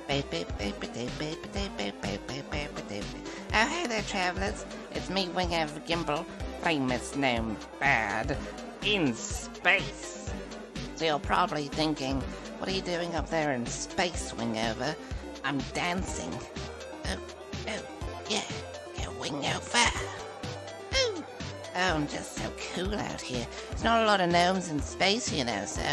Oh, hey there, travelers. It's me, Wingover Gimbal, famous gnome bad, in space. So you're probably thinking, what are you doing up there in space, Wingover? I'm dancing. Yeah, Wingover. Oh, I'm just so cool out here. There's not a lot of gnomes in space, you know, so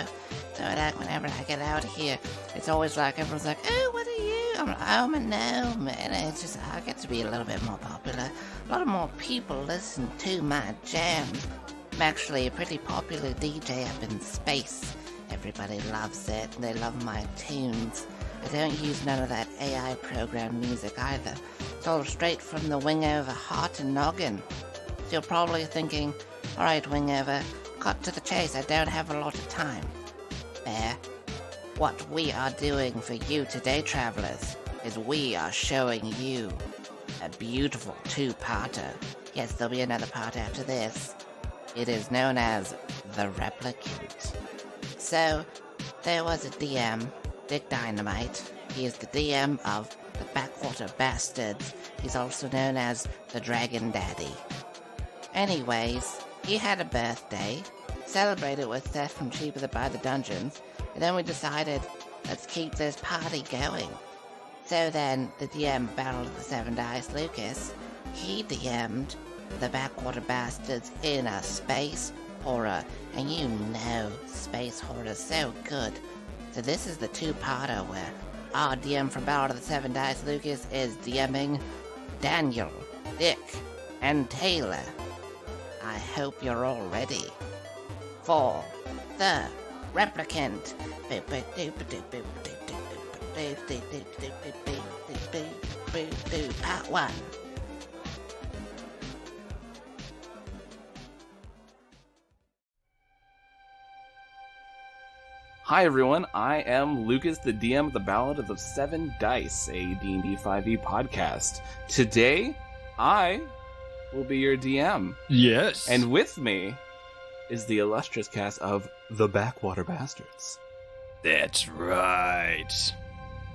like whenever I get out here, it's always like everyone's like, oh, what are you? I'm a gnome, and it's just, I get to be a little bit more popular. A lot of more people listen to my jams. I'm actually a pretty popular DJ up in space. Everybody loves it, and they love my tunes. I don't use none of that AI programmed music either. It's all straight from the Wingover heart and noggin. So you're probably thinking, alright Wingover, cut to the chase, I don't have a lot of time. Bear, what we are doing for you today, travelers, is we are showing you a beautiful two-parter. Yes, there'll be another part after this. It is known as the Replicant. So, there was a DM, Dick Dynamite. He is the DM of the Backwater Bastards. He's also known as the Dragon Daddy. Anyways, he had a birthday, celebrated with Seth from Cheaper by the Dungeons, and then we decided, let's keep this party going. So then, the DM Ballad of the Seven Dice, Lucas, he DM'd the Backwater Bastards in a space horror, and you know space horror's so good. So this is the two-parter where our DM from Ballad of the Seven Dice, Lucas, is DMing Daniel, Dick, and Taylor. I hope you're all ready for the Replicant. Part 1. Hi everyone, I am Lucas, the DM of the Ballad of the Seven Dice, a D&D 5e podcast. Today, I will be your DM. Yes. And with me is the illustrious cast of the Backwater Bastards. That's right.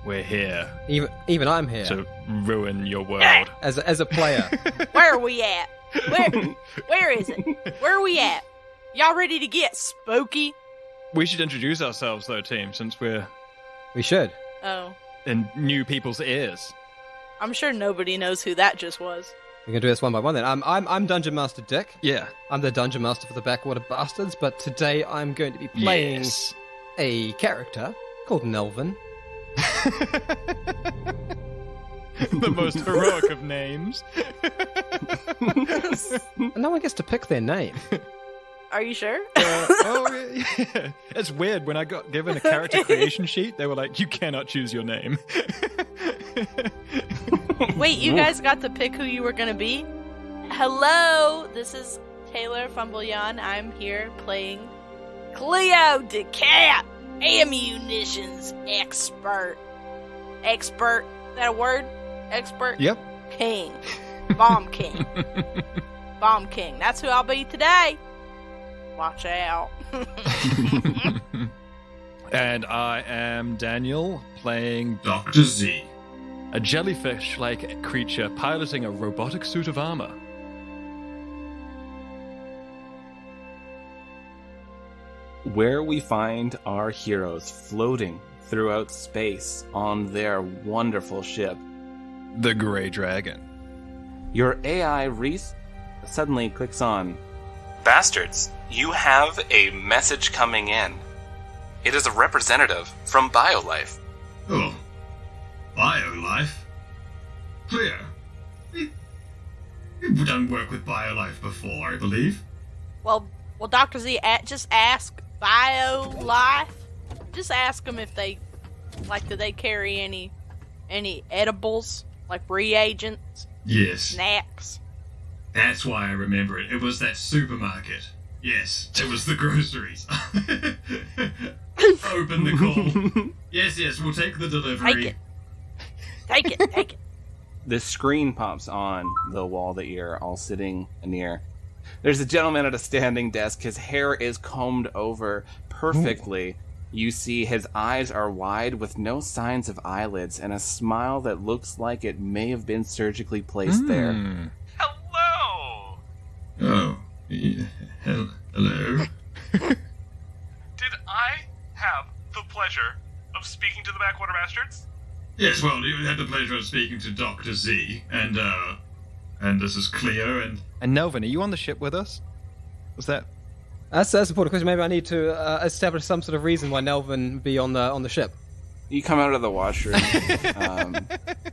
We're here Even I'm here. to ruin your world. As a player. Where are we at? Where is it? Where are we at? Y'all ready to get spooky? We should introduce ourselves, though, team, since we're We should. Oh, in new people's ears. I'm sure nobody knows who that just was. We're gonna do this one by one then. I'm Dungeon Master Dick. Yeah. I'm the Dungeon Master for the Backwater Bastards, but today I'm going to be playing Yes. a character called Nelvin. The most heroic of names. And no one gets to pick their name. Are you sure? Yeah. It's weird. When I got given a character creation sheet, they were like, you cannot choose your name. Wait, you guys got to pick who you were gonna be? Hello, this is Taylor Fumbleyon. I'm here playing Cleo DeCat, ammunitions expert. Expert? Is that a word? Expert? Yep. King. Bomb King. Bomb King. That's who I'll be today. Watch out. And I am Daniel, playing Dr. Z. a jellyfish-like creature piloting a robotic suit of armor. Where we find our heroes floating throughout space on their wonderful ship. The Grey Dragon. Your AI, Reese, suddenly clicks on, Bastards, you have a message coming in. It is a representative from BioLife. Oh, BioLife? Clear. You've done work with BioLife before, I believe. Well, Dr. Z, just ask BioLife. Just ask them if they, do they carry any edibles, like reagents, Yes, snacks? that's why I remember it. It was that supermarket. Yes, it was the groceries. Open the call. Yes, we'll take the delivery. Take it. This screen pops on the wall that you're all sitting near. There's a gentleman at a standing desk. His hair is combed over perfectly. You see his eyes are wide with no signs of eyelids and a smile that looks like it may have been surgically placed there. Hello! Oh, hello. Did I have the pleasure of speaking to the Backwater Bastards? Yes, well, you had the pleasure of speaking to Dr. Z, and this is Cleo, and... And Nelvin, are you on the ship with us? Was that... That's an important question. Maybe I need to establish some sort of reason why Nelvin be on the ship. You come out of the washroom.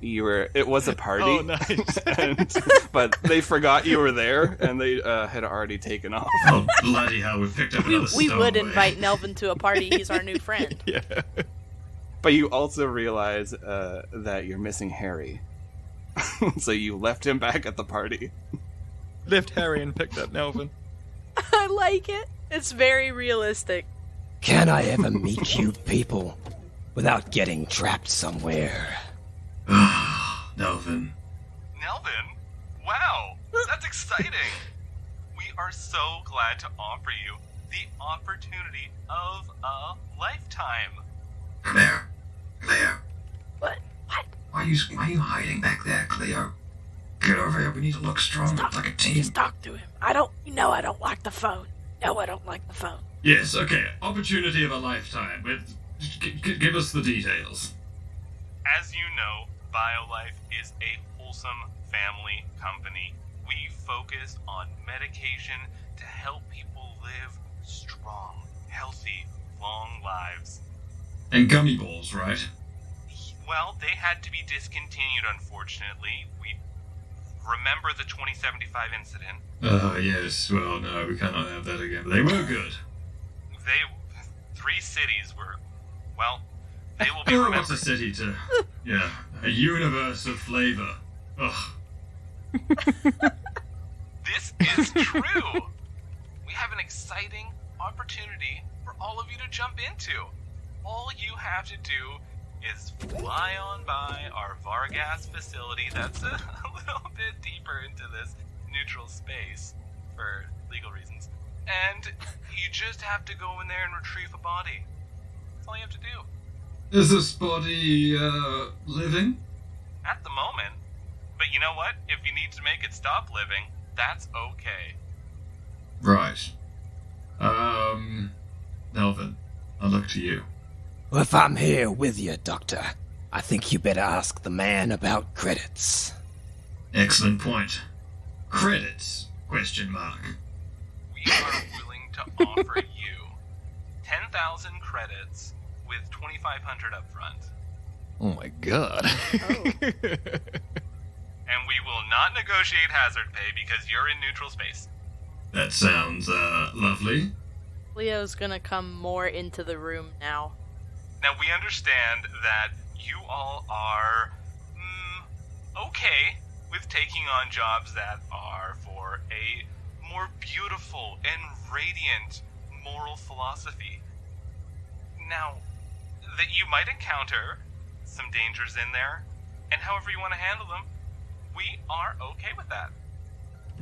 It was a party. Oh, nice. But they forgot you were there, and they had already taken off. Oh, bloody hell, we've picked up another We would stowaway. invite Nelvin to a party. He's our new friend. Yeah. But you also realize that you're missing Harry. So you left him back at the party. Left Harry and picked up Nelvin. I like it. It's very realistic. Can I ever meet you people without getting trapped somewhere? Ah, Nelvin. Nelvin? Wow, that's exciting. We are so glad to offer you the opportunity of a lifetime. Cleo. What? Why are you hiding back there, Cleo? Get over here, we need to look strong, like a team. Just talk to him. I don't like the phone. No, I don't like the phone. Yes, okay, opportunity of a lifetime. Give us the details. As you know, BioLife is a wholesome family company. We focus on medication to help people live strong, healthy, long lives. And gummy balls, right? Well, they had to be discontinued, unfortunately. We remember the 2075 incident. Yes, well, no, we cannot have that again, but they were good. 3 cities were, well, they will be Who remembered. wants a city to... Yeah, a universe of flavor. Ugh. This is true. We have an exciting opportunity for all of you to jump into. All you have to do is fly on by our Vargas facility that's a little bit deeper into this neutral space for legal reasons. And you just have to go in there and retrieve a body. That's all you have to do. Is this body, living? At the moment. But you know what? If you need to make it stop living, that's okay. Right. Nelvin, I'll look to you. Well, if I'm here with you, Doctor, I think you better ask the man about credits. Excellent point. Credits? Question mark. We are willing to offer you 10,000 credits with 2,500 up front. Oh my god. And we will not negotiate hazard pay because you're in neutral space. That sounds, lovely. Leo's gonna come more into the room now. Now, we understand that you all are, okay with taking on jobs that are for a more beautiful and radiant moral philosophy. Now, that you might encounter some dangers in there, and however you want to handle them, we are okay with that.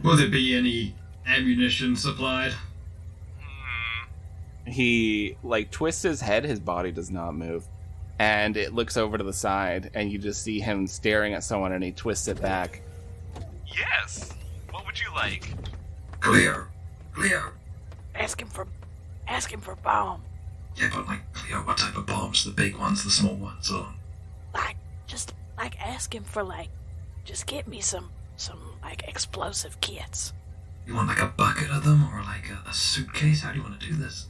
Will there be any ammunition supplied? He, twists his head, his body does not move. And it looks over to the side, and you just see him staring at someone, and he twists it back. Yes! What would you like? Cleo. Ask him for bomb. Yeah, but Cleo, what type of bombs? The big ones, the small ones, or... Ask him for just get me some explosive kits. You want a bucket of them, or a suitcase? How do you want to do this?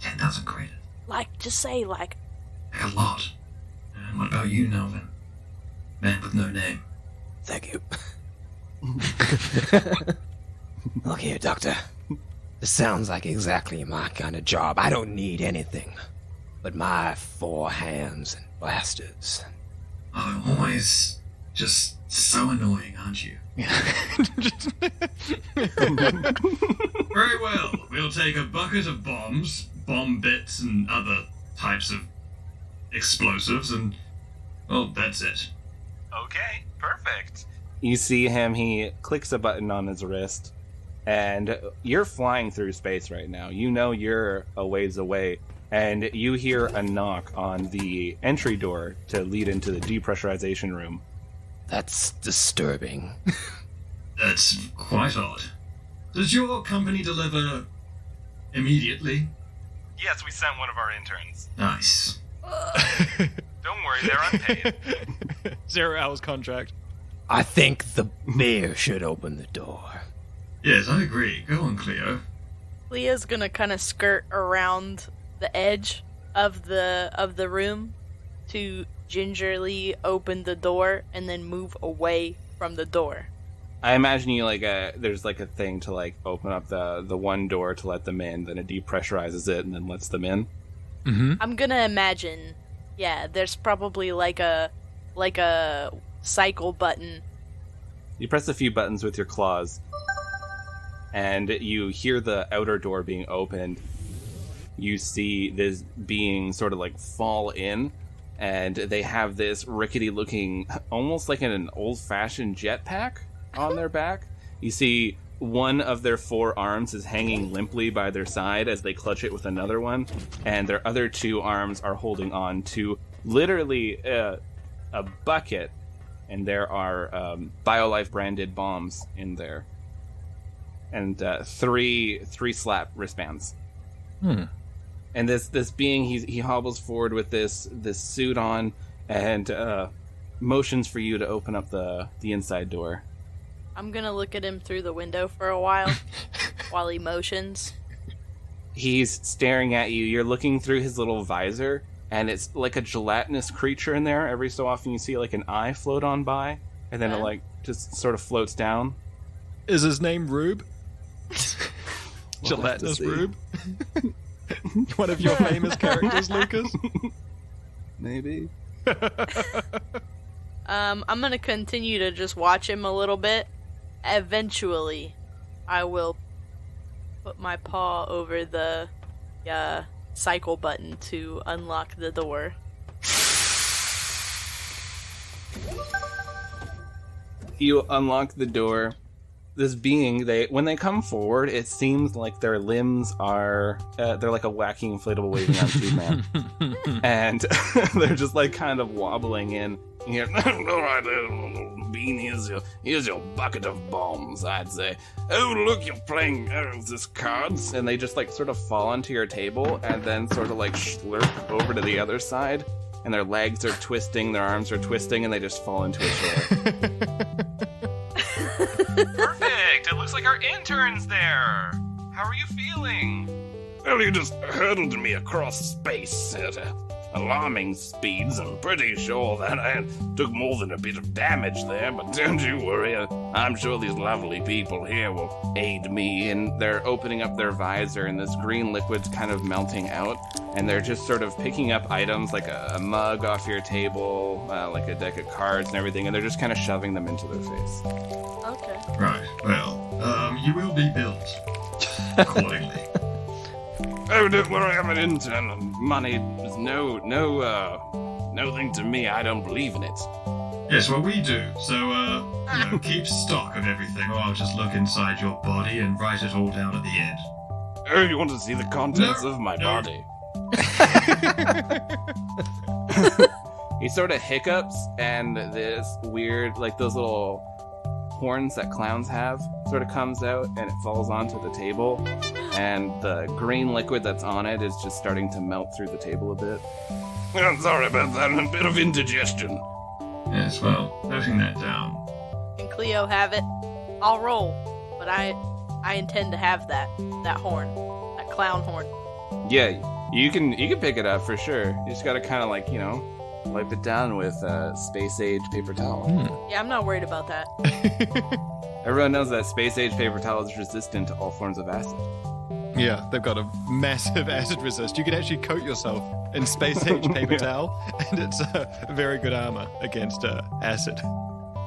10,000 credits. Just say A lot. And what about you, Nelvin? Man with no name. Thank you. Look here, Doctor. This sounds like exactly my kind of job. I don't need anything but my 4 hands and blasters. Oh, always just so annoying, aren't you? Very well. We'll take a bucket of bombs, bomb bits, and other types of explosives, and, well, that's it. Okay, perfect. You see him, he clicks a button on his wrist, and you're flying through space right now. You know you're a ways away, and you hear a knock on the entry door to lead into the depressurization room. That's disturbing. That's quite odd. Does your company deliver immediately? Yes, we sent one of our interns. Nice. Don't worry, they're unpaid. 0 hours contract. I think the bear should open the door. Yes, I agree. Go on, Cleo. Leah's gonna kind of skirt around the edge of the room to gingerly open the door and then move away from the door. I imagine you there's a thing to open up the one door to let them in, then it depressurizes it and then lets them in. Mm-hmm. I'm gonna imagine, yeah, there's probably a cycle button. You press a few buttons with your claws, and you hear the outer door being opened. You see this being sort of fall in, and they have this rickety-looking, almost like an old-fashioned jetpack on their back. You see one of their 4 arms is hanging limply by their side as they clutch it with another one, and their other 2 arms are holding on to literally a bucket, and there are BioLife branded bombs in there, and 3 slap wristbands. And this being, he hobbles forward with this suit on, and motions for you to open up the inside door. I'm gonna look at him through the window for a while while he motions. He's staring at you. You're looking through his little visor, and it's like a gelatinous creature in there. Every so often you see an eye float on by, and then it just sort of floats down. Is his name Rube? Gelatinous Rube? One of your famous characters, Lucas? Maybe. I'm gonna continue to just watch him a little bit. Eventually, I will put my paw over the cycle button to unlock the door. You unlock the door. This being, when they come forward, it seems like their limbs are, they're like a wacky inflatable waving on tube man. And they're just kind of wobbling in. All right, Bean, here's your bucket of bombs, I'd say. Oh, look, you're playing this cards. And they just sort of fall onto your table and then sort of slurp over to the other side. And their legs are twisting, their arms are twisting, and they just fall into a chair. Perfect! It looks like our intern's there! How are you feeling? Well, you just hurtled me across space at alarming speeds. I'm pretty sure that I took more than a bit of damage there, but don't you worry. I'm sure these lovely people here will aid me. And they're opening up their visor, and this green liquid's kind of melting out, and they're just sort of picking up items like a mug off your table, like a deck of cards and everything, and they're just kind of shoving them into their face. Okay. Right, well, you will be built accordingly. Oh, don't worry, I'm an intern, and money is no thing to me. I don't believe in it. Yes, well, we do. So, keep stock of everything, or I'll just look inside your body and write it all down at the end. Oh, you want to see the contents of my body? He sort of hiccups, and this weird, those little horns that clowns have sort of comes out, and it falls onto the table, and the green liquid that's on it is just starting to melt through the table a bit. I'm sorry about that. A bit of indigestion. Yes, well, noting that down. Can Cleo have it? I'll roll, but I intend to have that horn, that clown horn. Yeah, you can pick it up for sure. You just gotta kind of wipe it down with space-age paper towel. Yeah, I'm not worried about that. Everyone knows that space-age paper towel is resistant to all forms of acid. Yeah, they've got a massive acid resist. You can actually coat yourself in space-age paper towel, and it's a very good armor against acid.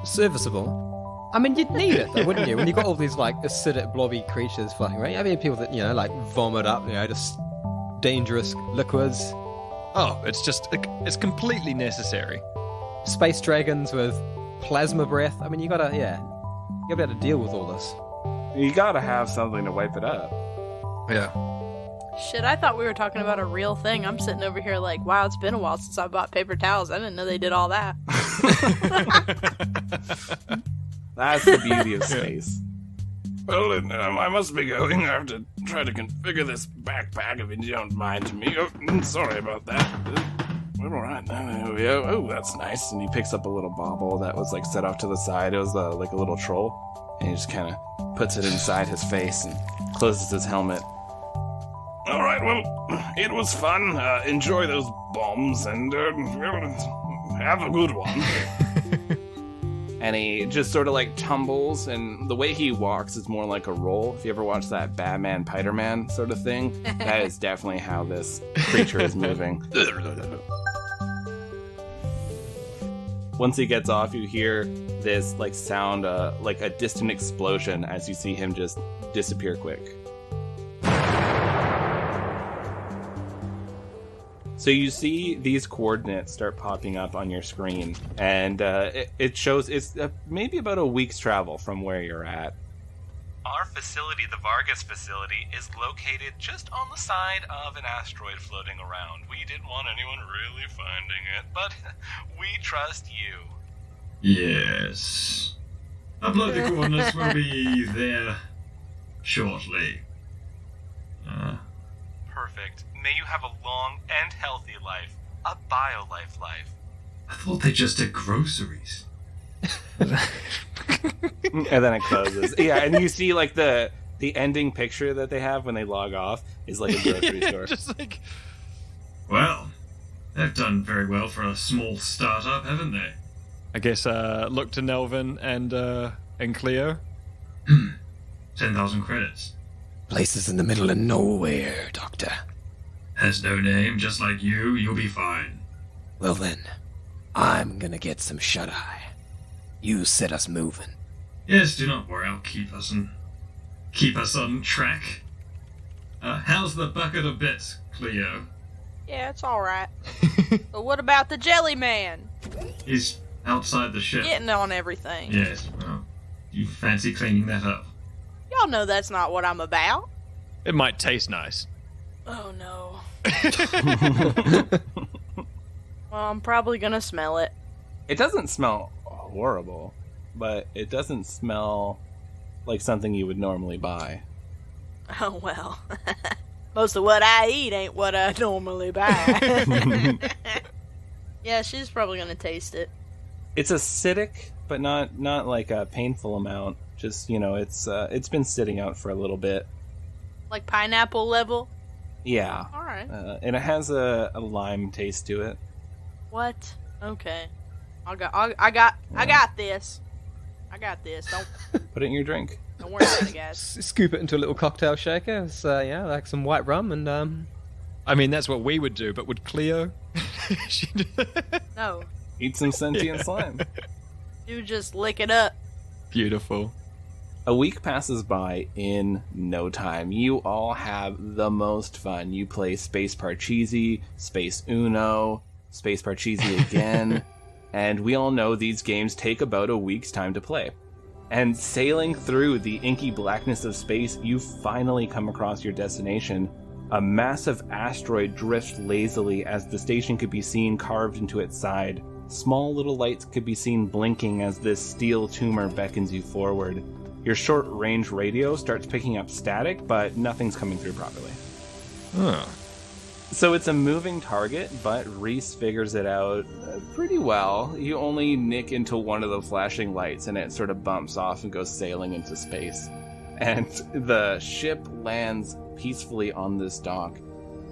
Serviceable. I mean, you'd need it, though, wouldn't you? When you've got all these, acidic, blobby creatures flying around. I mean, people that, vomit up, just dangerous liquids. Oh, it's completely necessary. Space dragons with plasma breath. I mean, you gotta be able to deal with all this. You gotta have something to wipe it up. Yeah. Shit, I thought we were talking about a real thing. I'm sitting over here like, wow, it's been a while since I bought paper towels. I didn't know they did all that. That's the beauty of space. Well, then, I must be going. I have to try to configure this backpack if you don't mind me. Oh, sorry about that. All right, there we go. Oh, that's nice. And he picks up a little bauble that was like set off to the side. It was like a little troll. And he just kind of puts it inside his face and closes his helmet. All right, well, it was fun. Enjoy those bombs and have a good one. And he just sort of like tumbles, and the way he walks is more like a roll. If you ever watch that Batman, Piderman sort of thing, that is definitely how this creature is moving. Once he gets off, you hear this like sound, like a distant explosion as you see him just disappear quick. So you see these coordinates start popping up on your screen, and it shows it's maybe about a week's travel from where you're at. Our facility, the Vargas facility, is located just on the side of an asteroid floating around. We didn't want anyone really finding it, but we trust you. Yes. Upload the coordinates. Will be there shortly. Perfect. May you have a long and healthy life. A bio-life life. I thought they just did groceries. And then it closes. Yeah, and you see like the ending picture that they have when they log off is like a grocery store. Just like... Well, they've done very well for a small startup, haven't they? I guess look to Nelvin and Cleo. 10,000 credits. Place is in the middle of nowhere, Doctor. Has no name, just like you. You'll be fine. Well then, I'm gonna get some shut-eye. You set us moving. Yes, do not worry. I'll keep us on track. How's the bucket of bits, Cleo? Yeah, it's alright. But what about the jelly man? He's outside the ship. Getting on everything. Yes, well, you fancy cleaning that up? Y'all know that's not what I'm about. It might taste nice. Oh no. Well, I'm probably gonna smell it. It doesn't smell horrible, but it doesn't smell like something you would normally buy. Oh well. Most of what I eat ain't what I normally buy. Yeah, she's probably gonna taste it. It's acidic, but not like a painful amount. Just, it's been sitting out for a little bit. Like pineapple level? Yeah. Alright. And it has a lime taste to it. What? Okay. I got this. I got this. Don't Put it in your drink. don't worry about it, guys. Scoop it into a little cocktail shaker. It's, like some white rum and I mean, that's what we would do, but would Cleo? No. Eat some sentient slime. You just lick it up. Beautiful. A week passes by in no time. You all have the most fun. You play Space Parcheesi, Space Uno, Space Parcheesi again, and we all know these games take about a week's time to play. And sailing through the inky blackness of space, you finally come across your destination. A massive asteroid drifts lazily as the station could be seen carved into its side. Small little lights could be seen blinking as this steel tumor beckons you forward. Your short-range radio starts picking up static, but nothing's coming through properly. Huh. So it's a moving target, but Reese figures it out pretty well. You only nick into one of the flashing lights, and it sort of bumps off and goes sailing into space. And the ship lands peacefully on this dock.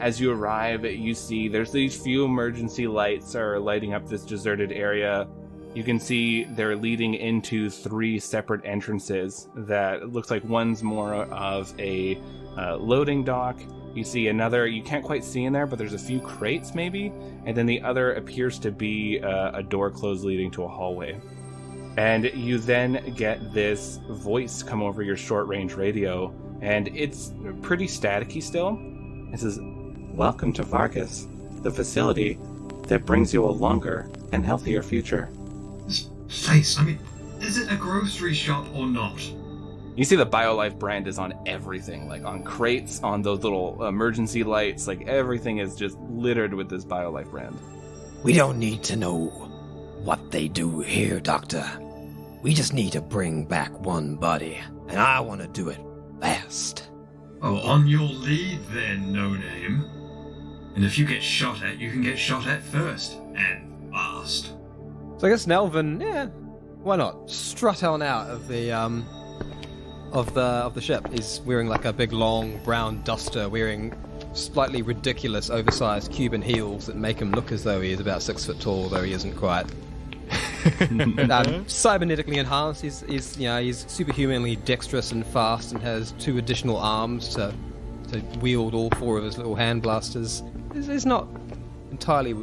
As you arrive, you see there's these few emergency lights are lighting up this deserted area. You can see they're leading into 3 separate entrances that looks like one's more of a loading dock. You see another, you can't quite see in there, but there's a few crates maybe. And then the other appears to be a door closed leading to a hallway. And you then get this voice come over your short-range radio, and it's pretty staticky still. It says, "Welcome to Vargas, the facility that brings you a longer and healthier future." This place, I mean, is it a grocery shop or not? You see the BioLife brand is on everything, like on crates, on those little emergency lights, like everything is just littered with this BioLife brand. We don't need to know what they do here, Doctor. We just need to bring back one body, and I want to do it fast. Oh, on your lead then, No Name. And if you get shot at, you can get shot at first, and fast. So I guess Nelvin, yeah, why not? Strut on out of the ship. He's wearing like a big long brown duster, wearing slightly ridiculous oversized Cuban heels that make him look as though he is about 6 foot tall, though he isn't quite. Cybernetically enhanced, he's superhumanly dexterous and fast, and has 2 additional arms to wield all 4 of his little hand blasters. He's not entirely,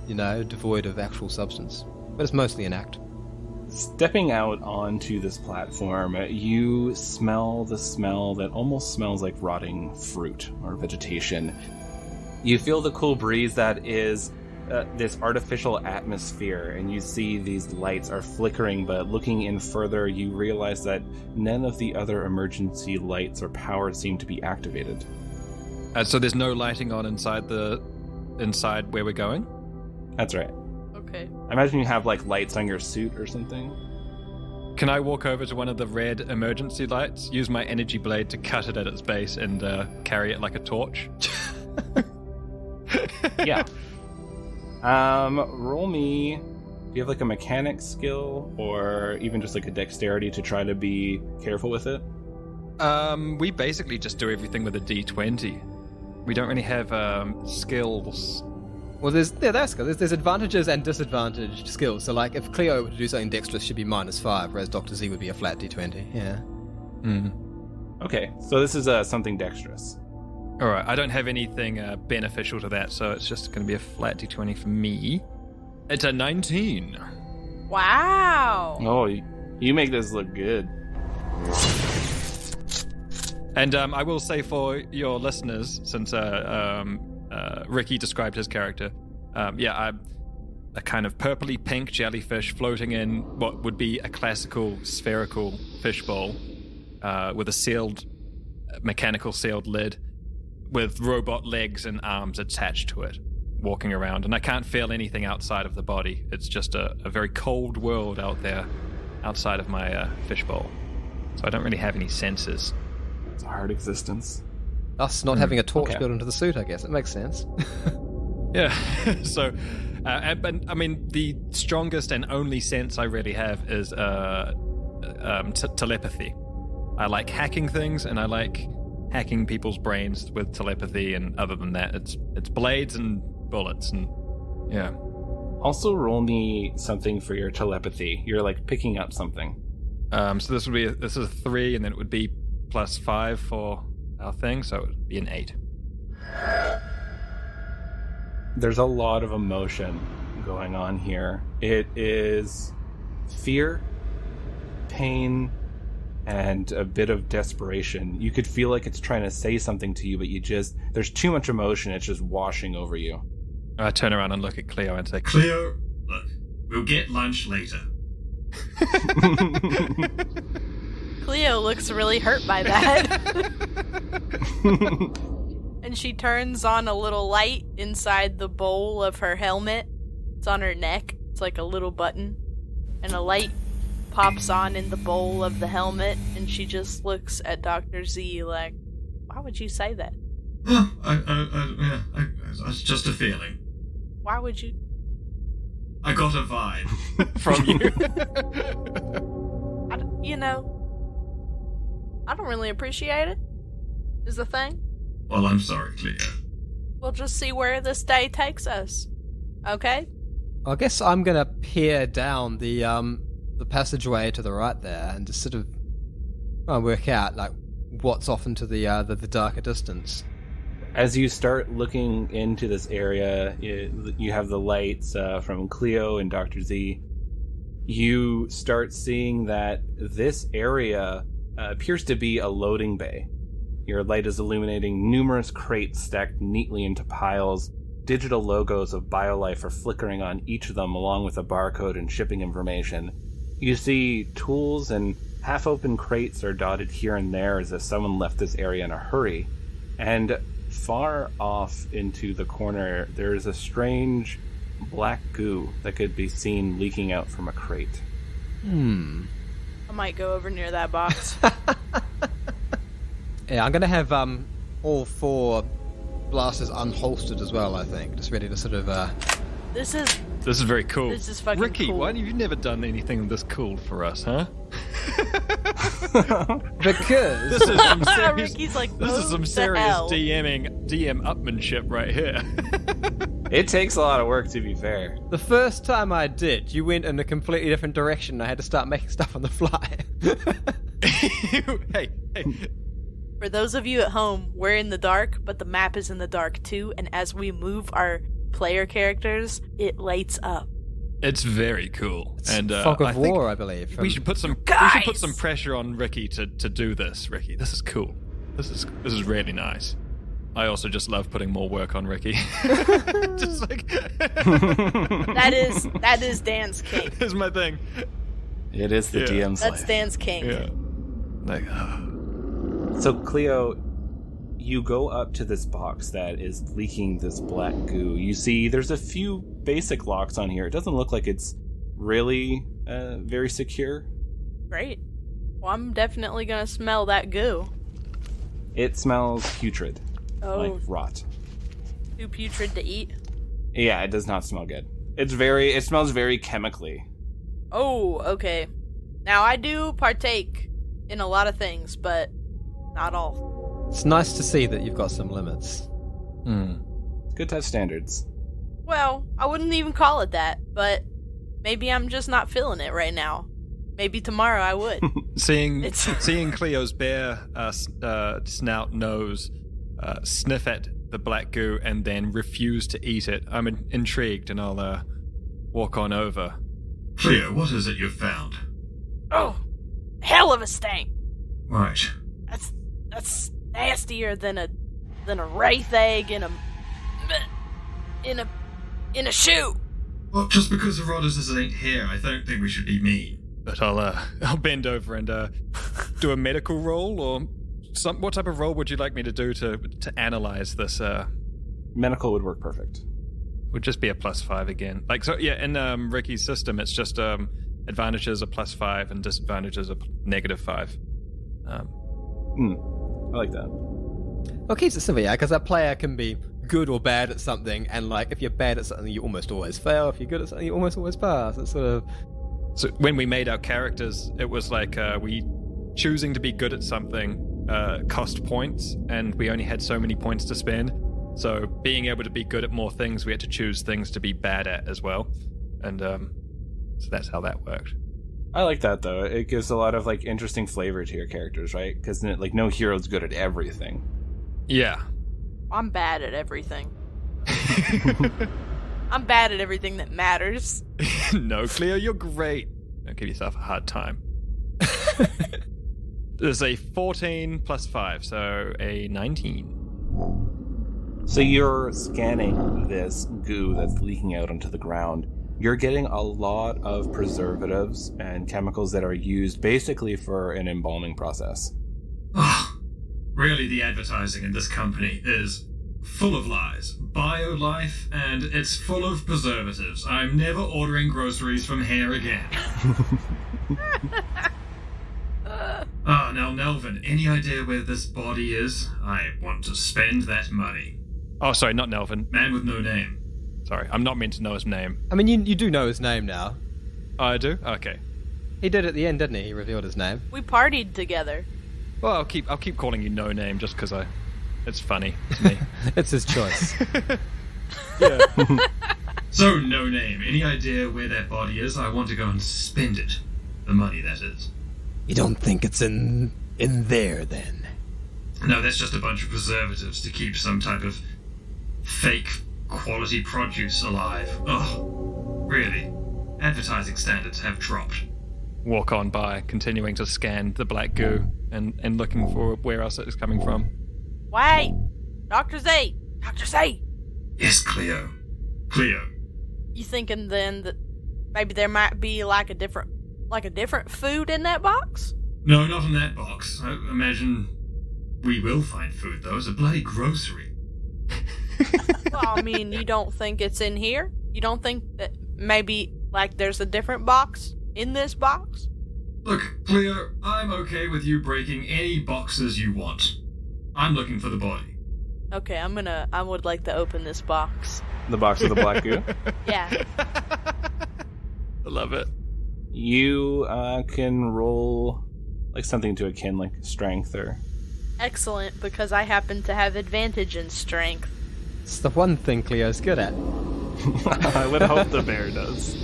devoid of actual substance, but it's mostly an act. Stepping out onto this platform, you smell the smell that almost smells like rotting fruit or vegetation. You feel the cool breeze that is this artificial atmosphere, and you see these lights are flickering, but looking in further, you realize that none of the other emergency lights or power seem to be activated. So there's no lighting on inside where we're going? That's right. Okay. I imagine you have like lights on your suit or something. Can I walk over to one of the red emergency lights, use my energy blade to cut it at its base, and carry it like a torch? Yeah. Roll me. Do you have like a mechanic skill or even just like a dexterity to try to be careful with it? We basically just do everything with a D20. We don't really have skills. Well, there's advantages and disadvantaged skills. So, like, if Cleo were to do something dexterous, she'd be -5, whereas Dr. Z would be a flat D20. Yeah. Okay, so this is something dexterous. All right, I don't have anything beneficial to that, so it's just going to be a flat D20 for me. It's a 19. Wow. Oh, you make this look good. And I will say for your listeners, since Ricky described his character, I'm a kind of purpley pink jellyfish floating in what would be a classical spherical fishbowl with a mechanical sealed lid with robot legs and arms attached to it, walking around. And I can't feel anything outside of the body. It's just a very cold world out there outside of my fishbowl. So I don't really have any senses. It's a hard existence. Us not having a torch Okay. built into the suit, I guess. It makes sense. Yeah, so, but I mean, the strongest and only sense I really have is telepathy. I like hacking things, and I like hacking people's brains with telepathy, and other than that, it's blades and bullets, and yeah. Also roll me something for your telepathy. You're like picking up something. So this is a 3, and then it would be +5 for our thing, so it would be an 8. There's a lot of emotion going on here. It is fear, pain, and a bit of desperation. You could feel like it's trying to say something to you, but there's too much emotion, it's just washing over you. I turn around and look at Cleo and say, Cleo, look, we'll get lunch later. Cleo looks really hurt by that. And she turns on a little light inside the bowl of her helmet. It's on her neck. It's like a little button. And a light pops on in the bowl of the helmet, and she just looks at Dr. Z like, why would you say that? It's just a feeling. Why would you? I got a vibe. from you. I don't really appreciate it, is the thing. Well, I'm sorry, Cleo. We'll just see where this day takes us. Okay? I guess I'm gonna peer down the passageway to the right there and just sort of try and work out like what's off into the darker distance. As you start looking into this area, you have the lights from Cleo and Dr. Z. You start seeing that this area appears to be a loading bay. Your light is illuminating numerous crates stacked neatly into piles. Digital logos of BioLife are flickering on each of them, along with a barcode and shipping information. You see tools and Half-open crates are dotted here and there as if someone left this area in a hurry. And far off into the corner, there is a strange black goo that could be seen leaking out from a crate. I might go over near that box. Yeah, I'm going to have all 4 blasters unholstered as well, I think. Just ready to sort of... This is very cool. This is fucking Ricky, cool. why have you never done anything this cool for us, huh? Because... This is some serious, Ricky's like, this is some "What the serious hell?" DM upmanship right here. It takes a lot of work, to be fair. The first time I did, you went in a completely different direction. I had to start making stuff on the fly. hey. For those of you at home, we're in the dark, but the map is in the dark too, and as we move our player characters, it lights up. It's very cool. And Fog of I think War, I believe. we should put some Guys! pressure on Ricky to do this. Ricky, this is cool. This is really nice. I also just love putting more work on Ricky. Just like That is Dan's king. is my thing. It is the DM's That's life. Dan's king. Yeah. Like So, Cleo, you go up to this box that is leaking this black goo. You see there's a few basic locks on here. It doesn't look like it's really very secure. Great. Well, I'm definitely gonna smell that goo. It smells putrid, Oh, like rot. too putrid to eat. Yeah, it does not smell good. It smells very chemically. Oh, okay. Now, I do partake in a lot of things, but not all. It's nice to see that you've got some limits. It's good to have standards. Well, I wouldn't even call it that, but maybe I'm just not feeling it right now. Maybe tomorrow I would. seeing It's- Cleo's bare snout nose sniff at the black goo and then refuse to eat it, I'm intrigued, and I'll walk on over. Cleo, what is it you've found? Oh, hell of a stank. Right. That's nastier than a wraith egg in a shoe. Well, just because Herodotus ain't here, I don't think we should be mean. But I'll bend over and do a medical roll, or what type of roll would you like me to do to analyze this? Medical would work perfect. Would just be a +5 again. Like, so yeah, in Ricky's system, it's just advantages are +5 and disadvantages are -5. I like that. Well, it keeps it simple, yeah, because that player can be good or bad at something, and like if you're bad at something, you almost always fail. If you're good at something, you almost always pass. It's sort of... So when we made our characters, it was like we choosing to be good at something cost points, and we only had so many points to spend. So being able to be good at more things, we had to choose things to be bad at as well. And so that's how that worked. I like that, though. It gives a lot of like interesting flavor to your characters, right? Because like no hero's good at everything. Yeah. I'm bad at everything. I'm bad at everything that matters. No, Cleo, you're great. Don't give yourself a hard time. There's a 14 +5, so a 19. So you're scanning this goo that's leaking out onto the ground. You're getting a lot of preservatives and chemicals that are used basically for an embalming process. Oh, really, the advertising in this company is full of lies. Bio-life, and it's full of preservatives. I'm never ordering groceries from here again. Now, Nelvin, any idea where this body is? I want to spend that money. Oh, sorry, not Nelvin. Man with no name. Sorry, I'm not meant to know his name. I mean, you do know his name now. Oh, I do? Okay. He did at the end, didn't he? He revealed his name. We partied together. Well, I'll keep calling you No Name just because it's funny to me. It's his choice. Yeah. So, no name. Any idea where that body is? I want to go and spend it. The money, that is. You don't think it's in there, then? No, that's just a bunch of preservatives to keep some type of fake quality produce alive. Oh, really? Advertising standards have dropped. Walk on by, continuing to scan the black goo and looking for where else it is coming from. Wait! Dr. Z! Dr. Z! Yes, Cleo. Cleo. You thinking then that maybe there might be like a different food in that box? No, not in that box. I imagine we will find food, though. It's a bloody grocery. Well, I mean, you don't think it's in here? You don't think that maybe, like, there's a different box in this box? Look, Cleo, I'm okay with you breaking any boxes you want. I'm looking for the body. Okay, I would like to open this box. The box with the black goo? Yeah. I love it. You can roll like something to akin like strength or... Excellent, because I happen to have advantage in strength. It's the one thing Cleo's good at. I would hope the bear does.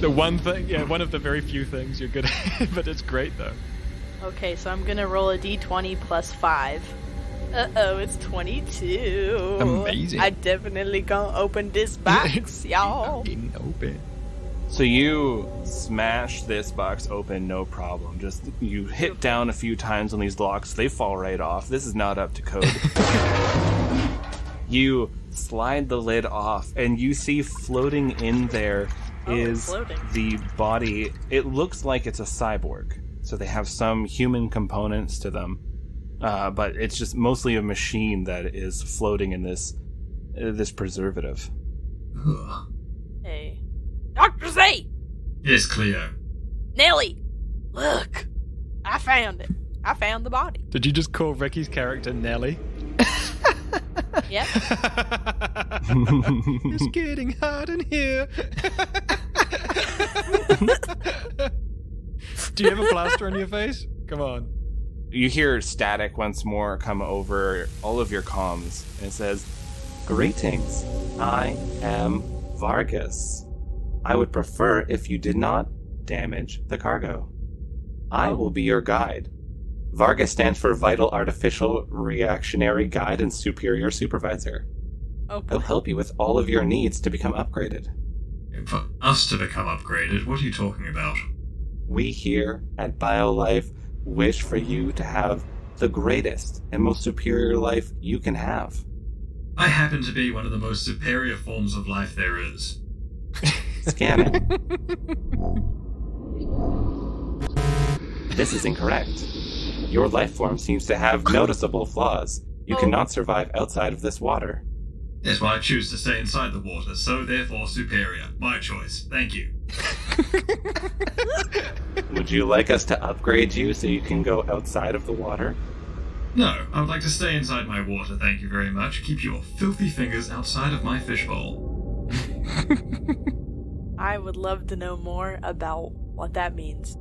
The one thing, yeah, one of the very few things you're good at, but it's great though. Okay, so I'm gonna roll a d20 plus 5. Uh-oh, it's 22. Amazing. I definitely gonna open this box, y'all. Open. So you smash this box open, no problem. Just you hit down a few times on these locks, they fall right off. This is not up to code. You slide the lid off, and you see floating in there is the body. It looks like it's a cyborg, so they have some human components to them, but it's just mostly a machine that is floating in this preservative. Hey. Dr. Z! Yes, Cleo. Nelly! Look! I found it. I found the body. Did you just call Ricky's character Nelly? Yep. It's getting hot in here. Do you have a plaster on your face? Come on. You hear static once more come over all of your comms, and it says, "Greetings, I am Vargas. I would prefer if you did not damage the cargo. I will be your guide. Vargas stands for Vital Artificial Reactionary Guide and Superior Supervisor. I'll help you with all of your needs to become upgraded." For us to become upgraded? What are you talking about? We here at BioLife wish for you to have the greatest and most superior life you can have. I happen to be one of the most superior forms of life there is. Scanning. This is incorrect. Your life form seems to have noticeable flaws. You cannot survive outside of this water. Yes, well, I choose to stay inside the water, so therefore superior. My choice. Thank you. Would you like us to upgrade you so you can go outside of the water? No, I would like to stay inside my water, thank you very much. Keep your filthy fingers outside of my fishbowl. I would love to know more about what that means.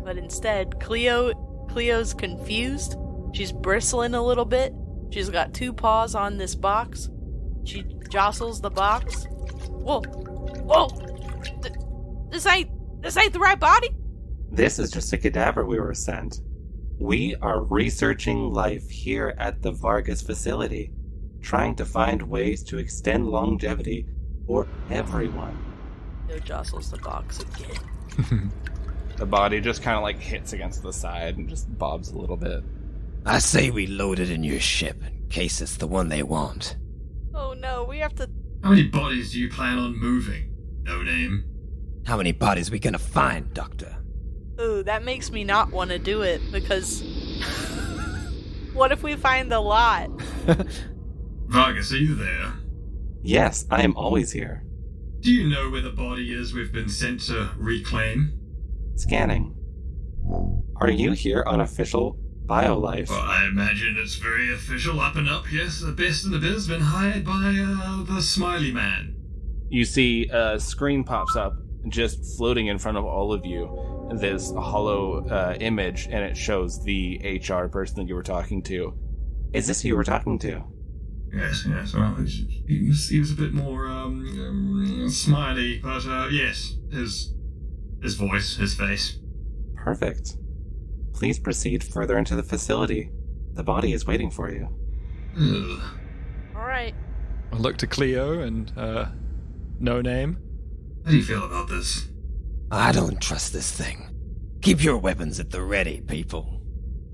But instead, Cleo's confused. She's bristling a little bit. She's got 2 paws on this box. She jostles the box. Whoa! Whoa! This ain't the right body? This is just a cadaver we were sent. We are researching life here at the Vargas facility, trying to find ways to extend longevity for everyone. Cleo jostles the box again. The body just kind of like hits against the side and just bobs a little bit. I say we load it in your ship in case it's the one they want. Oh no, we have to... How many bodies do you plan on moving? No name. How many bodies we gonna find, Doctor? Ooh, that makes me not want to do it, because... what if we find a lot? Vargas, are you there? Yes, I am always here. Do you know where the body is we've been sent to reclaim? Scanning. Are you here on official BioLife? Well, I imagine it's very official, up and up, yes. The best in the biz, been hired by, the Smiley Man. You see a screen pops up just floating in front of all of you. This hollow image, and it shows the HR person that you were talking to. Is this who you were talking to? Yes, well, he was a bit more, smiley, but, yes, his voice, his face. Perfect. Please proceed further into the facility. The body is waiting for you. Ugh. Alright. I'll look to Cleo and, no name. How do you feel about this? I don't trust this thing. Keep your weapons at the ready, people.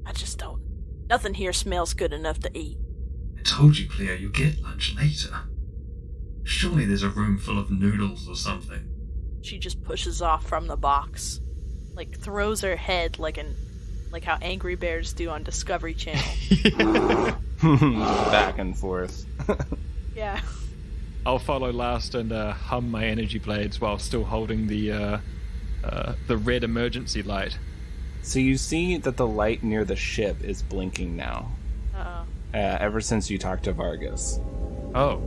I just don't... Nothing here smells good enough to eat. I told you, Cleo, you get lunch later. Surely there's a room full of noodles or something. She just pushes off from the box. like throws her head like how Angry Bears do on Discovery Channel. Back and forth. Yeah. I'll follow last and hum my energy blades while still holding the red emergency light. So you see that the light near the ship is blinking now. Uh-oh. Ever since you talked to Vargas. Oh.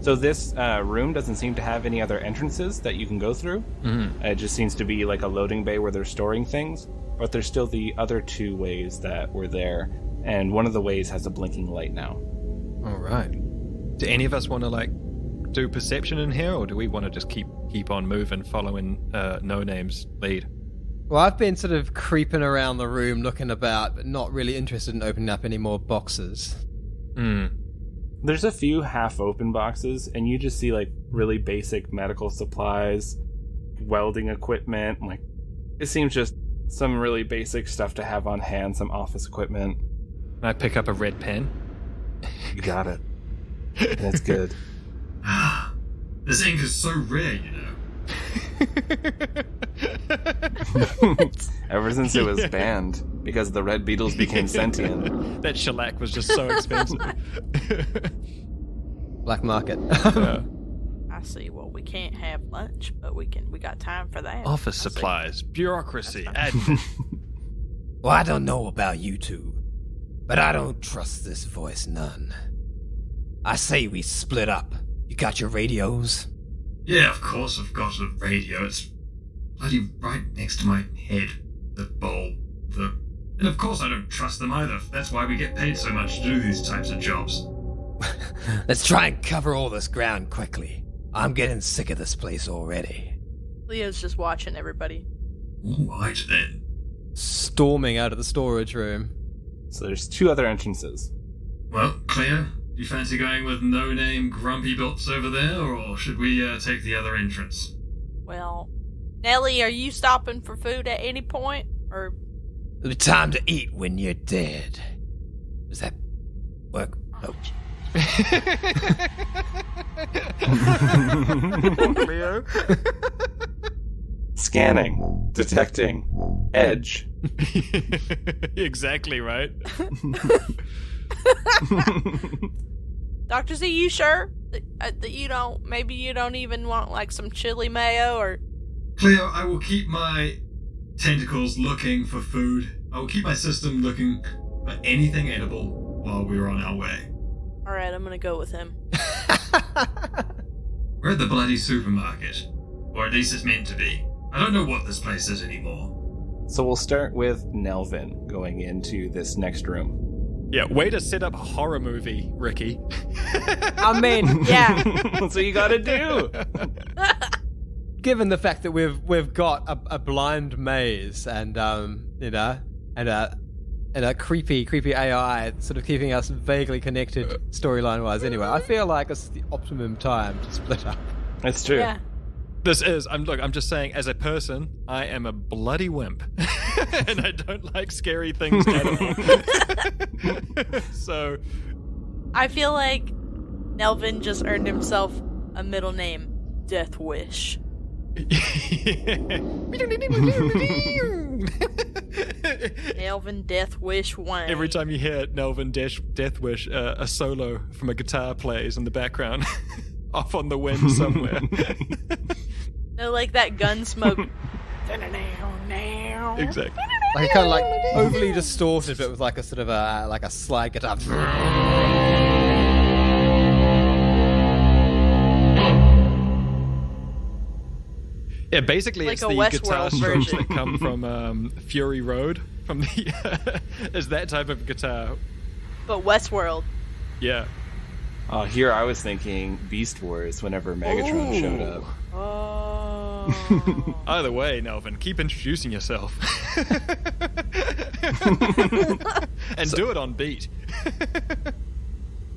So this room doesn't seem to have any other entrances that you can go through. Mm-hmm. It just seems to be like a loading bay where they're storing things. But there's still the other two ways that were there. And one of the ways has a blinking light now. All right. Do any of us want to, do perception in here, or do we want to just keep on moving, following No Name's lead? Well, I've been sort of creeping around the room, looking about, but not really interested in opening up any more boxes. There's a few half-open boxes, and you just see, really basic medical supplies, welding equipment. It seems just some really basic stuff to have on hand, some office equipment. Can I pick up a red pen? You got it. That's good. This ink is so rare, you know. Ever since it was banned, because the red beetles became sentient. That shellac was just so expensive. Black market. Yeah. I see. Well, we can't have lunch, but we got time for that. Office supplies, bureaucracy, admin. Well, I don't know about you two, but I don't trust this voice none. I say we split up. You got your radios? Yeah, of course I've got a radio. It's bloody right next to my head. The bulb, And of course I don't trust them either. That's why we get paid so much to do these types of jobs. Let's try and cover all this ground quickly. I'm getting sick of this place already. Leo's just watching everybody. Alright then. Storming out of the storage room. So there's two other entrances. Well, Cleo, do you fancy going with no-name grumpy bots over there, or should we take the other entrance? Well, Nellie, are you stopping for food at any point? Or It'll be time to eat when you're dead. Does that work? Oh. Leo? Scanning. Detecting. Edge. Exactly right. Dr. Z, you sure that you don't, maybe you don't even want some chili mayo or... Cleo, I will keep my tentacles looking for food. I will keep my system looking for anything edible while we're on our way. Alright, I'm gonna go with him. We're at the bloody supermarket. Or at least it's meant to be. I don't know what this place is anymore. So we'll start with Nelvin going into this next room. Yeah, way to set up a horror movie, Ricky. I mean, Yeah. That's what you gotta do. given the fact that we've got a blind maze and a creepy AI sort of keeping us vaguely connected storyline wise. Anyway, I feel like it's the optimum time to split up. That's true. Yeah. This is, I'm just saying, as a person, I am a bloody wimp. And I don't like scary things at all. So... I feel like Nelvin just earned himself a middle name, Death Wish. Nelvin Death Wish 1. Every time you hear Nelvin Death Wish, a solo from a guitar plays in the background, off on the wind somewhere. No, like that gun smoke. Exactly. Like kind of like overly distorted, but with like a sort of a slide guitar. Yeah, basically Like it's a the guitar Westworld strings version. that come from Fury Road. From the is that type of guitar. But Westworld. Yeah. Here I was thinking Beast Wars whenever Megatron showed up. Oh. Either way, Nelvin, keep introducing yourself. And do it on beat.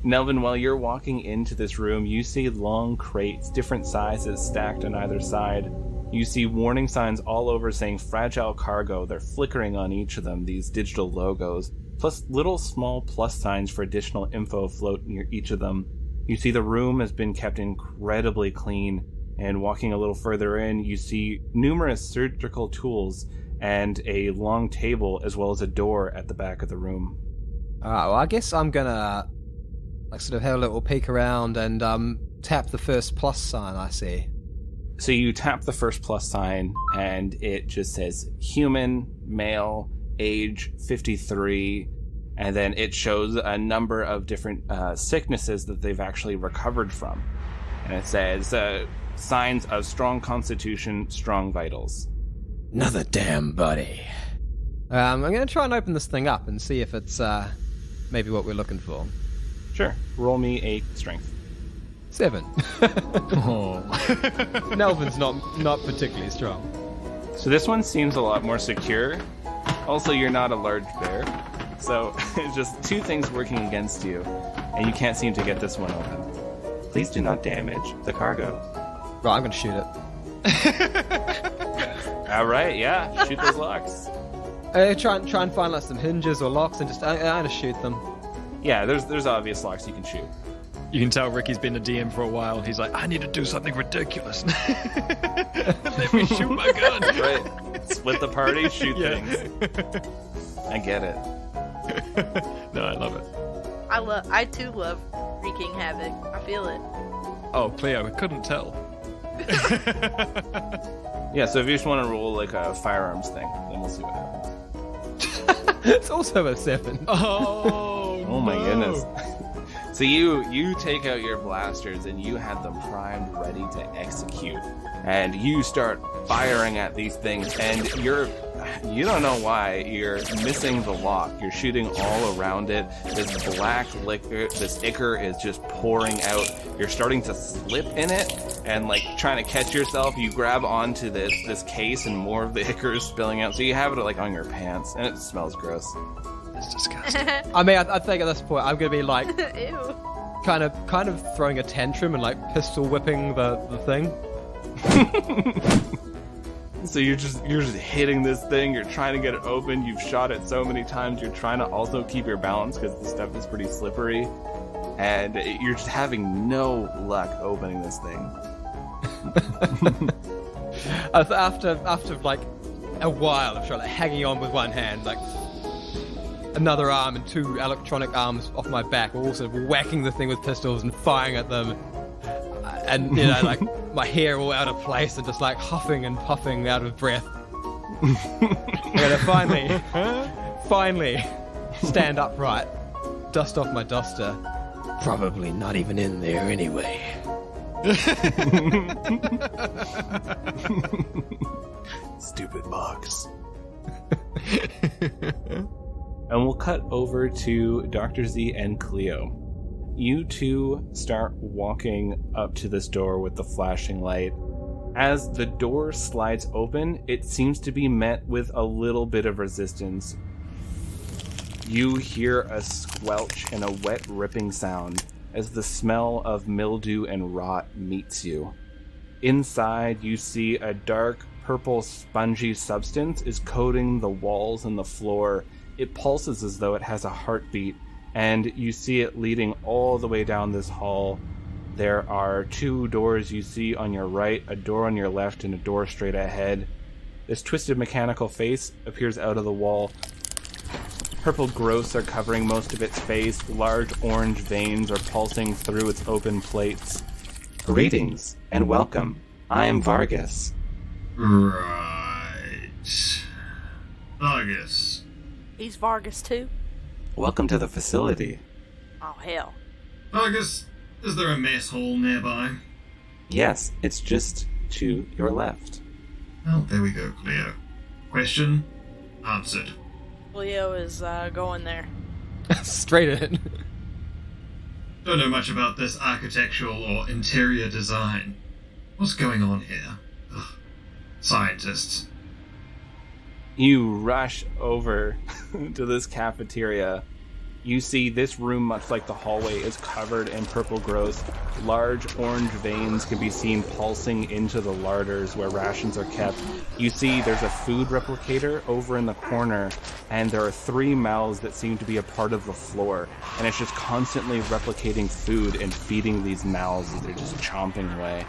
Nelvin, while you're walking into this room, you see long crates, different sizes, stacked on either side. You see warning signs all over saying fragile cargo. They're flickering on each of them, these digital logos, plus little small plus signs for additional info afloat near each of them. You see the room has been kept incredibly clean, and walking a little further in, you see numerous surgical tools and a long table, as well as a door at the back of the room. Alright, well, I guess I'm gonna sort of have a little peek around and tap the first plus sign I see. So you tap the first plus sign, and it just says human, male, age 53, and then it shows a number of different sicknesses that they've actually recovered from. And it says, signs of strong constitution, strong vitals. Another damn buddy. I'm going to try and open this thing up and see if it's maybe what we're looking for. Sure. Roll me a strength. 7. Oh. Nelvin's not particularly strong. So this one seems a lot more secure. Also, you're not a large bear. So it's just two things working against you, and you can't seem to get this one open. Please do not damage the cargo. Right, I'm going to shoot it. All right, yeah, shoot those locks. Try and find like some hinges or locks and just I'm gonna shoot them. Yeah, there's obvious locks you can shoot. You can tell Ricky's been a DM for a while. He's like, I need to do something ridiculous. Let me shoot my gun. Right. Split the party, shoot things. I get it. No, I love it. I too love wreaking havoc. I feel it. Oh, Cleo, I couldn't tell. Yeah, so if you just want to roll like a firearms thing, then we'll see what happens. It's also a 7. Oh my goodness. So you take out your blasters and you have them primed, ready to execute. And you start firing at these things, and you don't know why you're missing the lock. You're shooting all around it. This black liquor, this ichor is just pouring out. You're starting to slip in it, and like trying to catch yourself, you grab onto this case, and more of the ichor is spilling out. So you have it like on your pants, and it smells gross. It's disgusting. I mean, I think at this point I'm gonna be like, Ew. kind of throwing a tantrum and like pistol whipping the thing. So you're just hitting this thing. You're trying to get it open. You've shot it so many times. You're trying to also keep your balance because the stuff is pretty slippery, and you're just having no luck opening this thing. After like a while of trying, like, hanging on with one hand, like another arm and 2 electronic arms off my back, all sort of whacking the thing with pistols and firing at them, and you know, like my hair all out of place and just like huffing and puffing out of breath. I'm gonna finally stand upright, dust off my duster. Probably not even in there anyway. Stupid box. And we'll cut over to Dr. Z and Cleo. You two start walking up to this door with the flashing light. As the door slides open, it seems to be met with a little bit of resistance. You hear a squelch and a wet ripping sound as the smell of mildew and rot meets you. Inside, you see a dark purple spongy substance is coating the walls and the floor. It pulses as though it has a heartbeat, and you see it leading all the way down this hall. There are 2 doors you see on your right, a door on your left, and a door straight ahead. This twisted mechanical face appears out of the wall. Purple growths are covering most of its face. Large orange veins are pulsing through its open plates. Greetings, and welcome. I am Vargas. Right. Vargas. He's Vargas too. Welcome to the facility. Oh hell. Vargas, is there a mess hall nearby? Yes, it's just to your left. Oh, there we go, Cleo. Question answered. Leo is going there. Straight in. Don't know much about this architectural or interior design. What's going on here? Ugh. Scientists. You rush over to this cafeteria. You see this room, much like the hallway, is covered in purple growth. Large orange veins can be seen pulsing into the larders where rations are kept. You see there's a food replicator over in the corner, and there are 3 mouths that seem to be a part of the floor. And it's just constantly replicating food and feeding these mouths as they're just chomping away.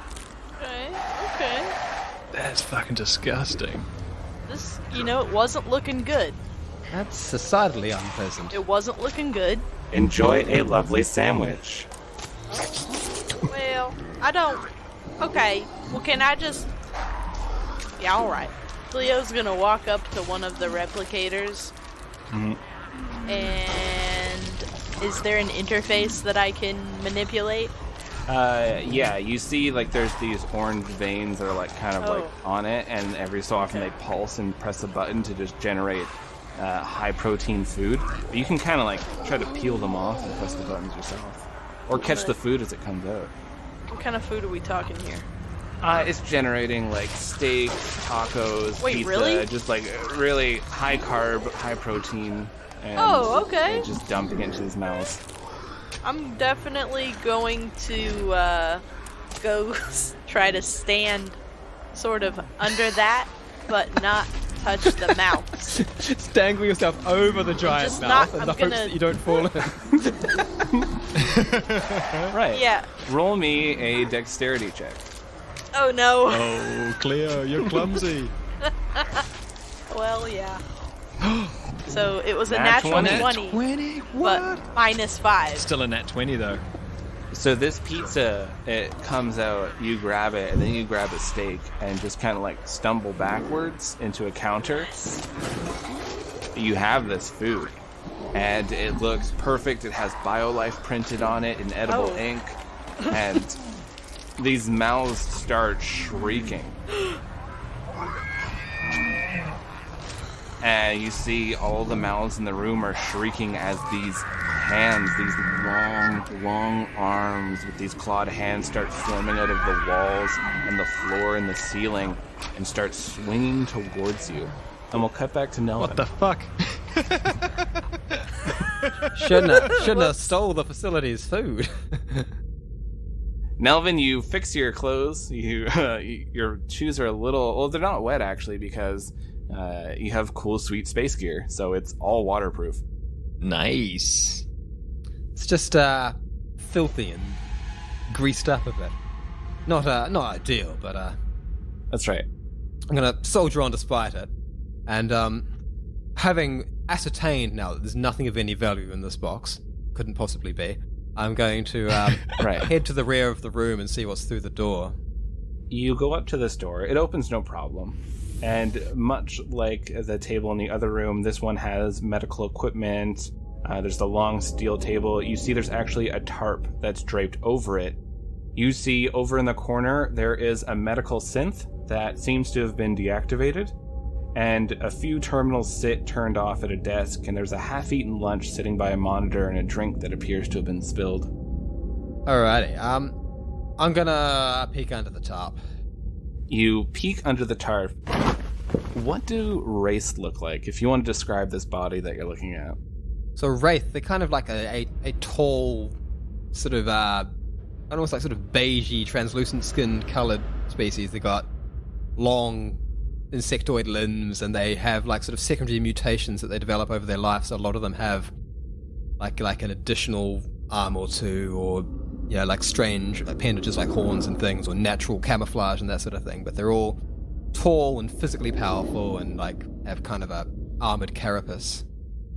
Okay. That's fucking disgusting. This, it wasn't looking good. That's decidedly unpleasant. It wasn't looking good. Enjoy a lovely sandwich. Well, I don't... Okay, well, can I just... Yeah, alright. Cleo's gonna walk up to one of the replicators. Mm-hmm. And... Is there an interface that I can manipulate? Yeah, you see, like, there's these orange veins that are, like, kind of, like, on it, and every so often they pulse and press a button to just generate high-protein food. But you can kind of, like, try to peel them off and press the buttons yourself. Or catch the food as it comes out. What kind of food are we talking here? It's generating, like, steak, tacos, Wait, pizza, really? just, like, really high-carb, high-protein. And, Okay. and just dumping it into his mouths. I'm definitely going to go try to stand sort of under that, but not touch the mouth. Just dangle yourself over the giant Just mouth not- in the I'm hopes gonna- that you don't fall in. Right. Yeah. Roll me a dexterity check. Oh no. Oh, Cleo, you're clumsy. Well, yeah. So it was a Nat natural 20. 20, but -5. Still a nat 20 though. So this pizza, it comes out, you grab it, and then you grab a steak and just kind of like stumble backwards into a counter. You have this food, and it looks perfect. It has BioLife printed on it in edible ink, and these mouths start shrieking. And you see all the mouths in the room are shrieking as these hands, these long arms with these clawed hands start forming out of the walls and the floor and the ceiling and start swinging towards you. And we'll cut back to Nelvin. What the fuck? Shouldn't have stole the facility's food. Nelvin, you fix your clothes. Your shoes are a little... Well, they're not wet, actually, because you have cool, sweet space gear, so it's all waterproof. Nice. It's just filthy and greased up a bit. Not ideal, but That's right. I'm gonna soldier on despite it. And having ascertained now that there's nothing of any value in this box, couldn't possibly be, I'm going to Right. head to the rear of the room and see what's through the door. You go up to this door. It opens no problem. And much like the table in the other room, this one has medical equipment. There's the long steel table. You see there's actually a tarp that's draped over it. You see over in the corner there is a medical synth that seems to have been deactivated. And a few terminals sit turned off at a desk, and there's a half-eaten lunch sitting by a monitor and a drink that appears to have been spilled. Alrighty, I'm gonna peek under the tarp. You peek under the tarp. What do wraiths look like, if you want to describe this body that you're looking at? So wraith, they're kind of like a tall, sort of almost like sort of beigey, translucent skin coloured species. They got long insectoid limbs, and they have like sort of secondary mutations that they develop over their life. So a lot of them have like an additional arm or two, or like strange appendages like horns and things, or natural camouflage and that sort of thing. But they're all tall and physically powerful, and like have kind of a armored carapace.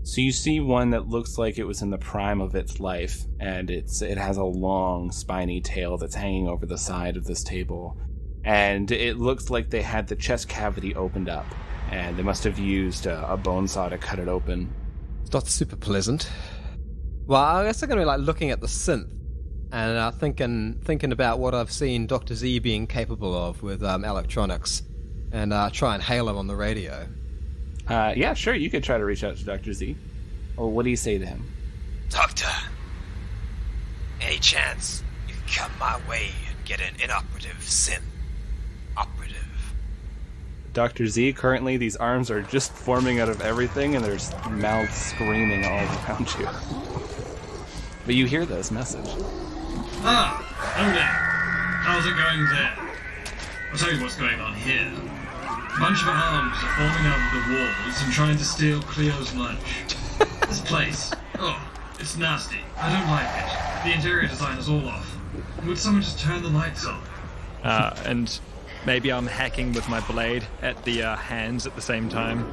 So you see one that looks like it was in the prime of its life, and it has a long spiny tail that's hanging over the side of this table. And it looks like they had the chest cavity opened up, and they must have used a bone saw to cut it open. It's not super pleasant. Well, I guess I'm going to be like looking at the synth and thinking about what I've seen Dr. Z being capable of with electronics, and try and hail him on the radio. Yeah, sure, you could try to reach out to Dr. Z. Well, what do you say to him? Doctor, any chance you can come my way and get an inoperative synth operative? Dr. Z, currently these arms are just forming out of everything, and there's mouths screaming all around you. But you hear this message. Ah, Horde. How's it going there? I'll tell you what's going on here. A bunch of arms are forming out of the walls and trying to steal Cleo's lunch. This place, it's nasty. I don't like it. The interior design is all off. Would someone just turn the lights on? And Maybe I'm hacking with my blade at the hands at the same time.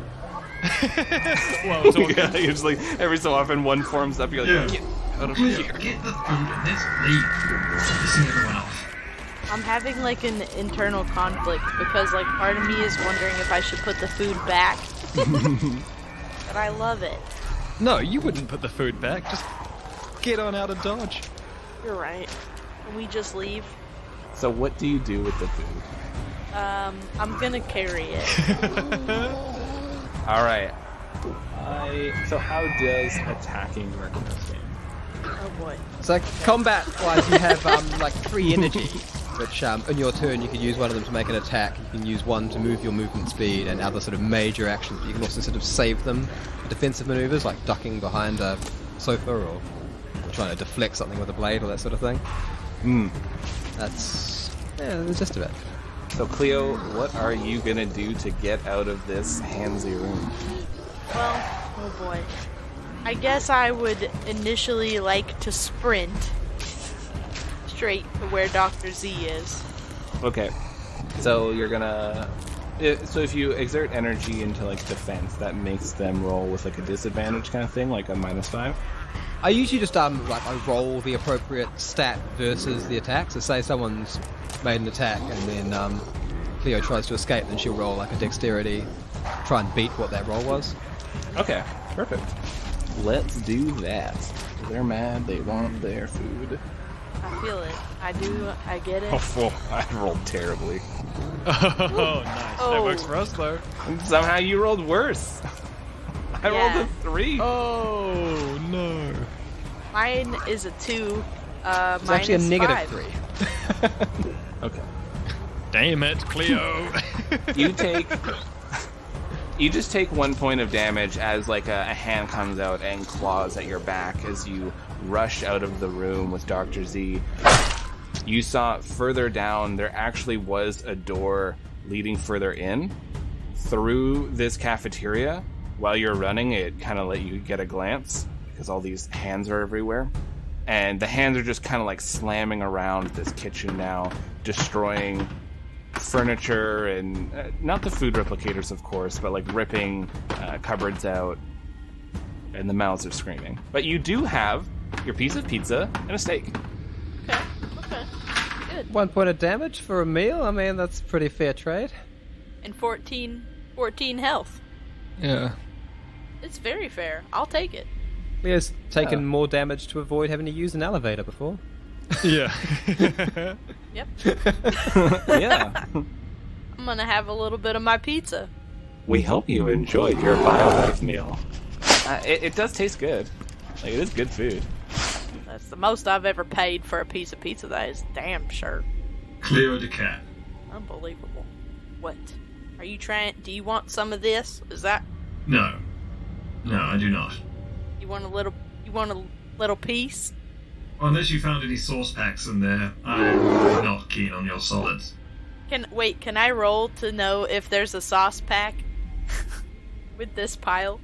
Well, it's all Yeah, it's like every so often one forms up. You're like, get out of Cleo, here. get the food and let's leave. Stop pissing everyone off. I'm having like an internal conflict because like part of me is wondering if I should put the food back. But I love it. No, you wouldn't put the food back. Just get on out of Dodge. You're right. Can we just leave? So what do you do with the food? I'm gonna carry it. All right. So how does attacking work in this game? Oh boy. So combat-wise, you have like 3 energy, which on your turn you can use one of them to make an attack. You can use one to move your movement speed, and other sort of major actions. You can also sort of save them for defensive maneuvers, like ducking behind a sofa or trying to deflect something with a blade or that sort of thing. That's just about. So Cleo, what are you gonna do to get out of this handsy room? Well, oh boy. I guess I would initially like to sprint straight to where Dr. Z is. Okay. So you're gonna. So if you exert energy into like defense, that makes them roll with like a disadvantage kind of thing, like a -5. I usually just I roll the appropriate stat versus the attack. So say someone's made an attack and then Cleo tries to escape, then she'll roll like a dexterity, try and beat what that roll was. Okay, perfect. Let's do that. They're mad. They want their food. I feel it. I do. I get it. Oh, I rolled terribly. Oh, nice. That Oh. works for us, though. Somehow you rolled worse. I rolled Yeah. a 3. Oh, no. Mine is a 2. It's actually a negative 5. 3. Okay. Damn it, Cleo. You just take 1 point of damage as like a hand comes out and claws at your back as you rush out of the room with Dr. Z. You saw further down there actually was a door leading further in through this cafeteria. While you're running, it kind of let you get a glance because all these hands are everywhere. And the hands are just kind of like slamming around this kitchen now, destroying furniture and not the food replicators, of course, but like ripping cupboards out, and the mouths are screaming. But you do have your piece of pizza and a steak. Okay. Good. 1 point of damage for a meal. I mean, that's pretty fair trade. And 14 health. Yeah. It's very fair. I'll take it. Leo's taken more damage to avoid having to use an elevator before. Yeah. Yep. Yeah. I'm gonna have a little bit of my pizza. We hope you enjoyed your BioLife meal. It does taste good. Like, it is good food. That's the most I've ever paid for a piece of pizza. That is damn sure. Cleo de Cat. Unbelievable. What? Are you trying? Do you want some of this? Is that? No. No, I do not. You want a little? You want a little piece? Unless you found any sauce packs in there, I'm not keen on your solids. Can I roll to know if there's a sauce pack with this pile?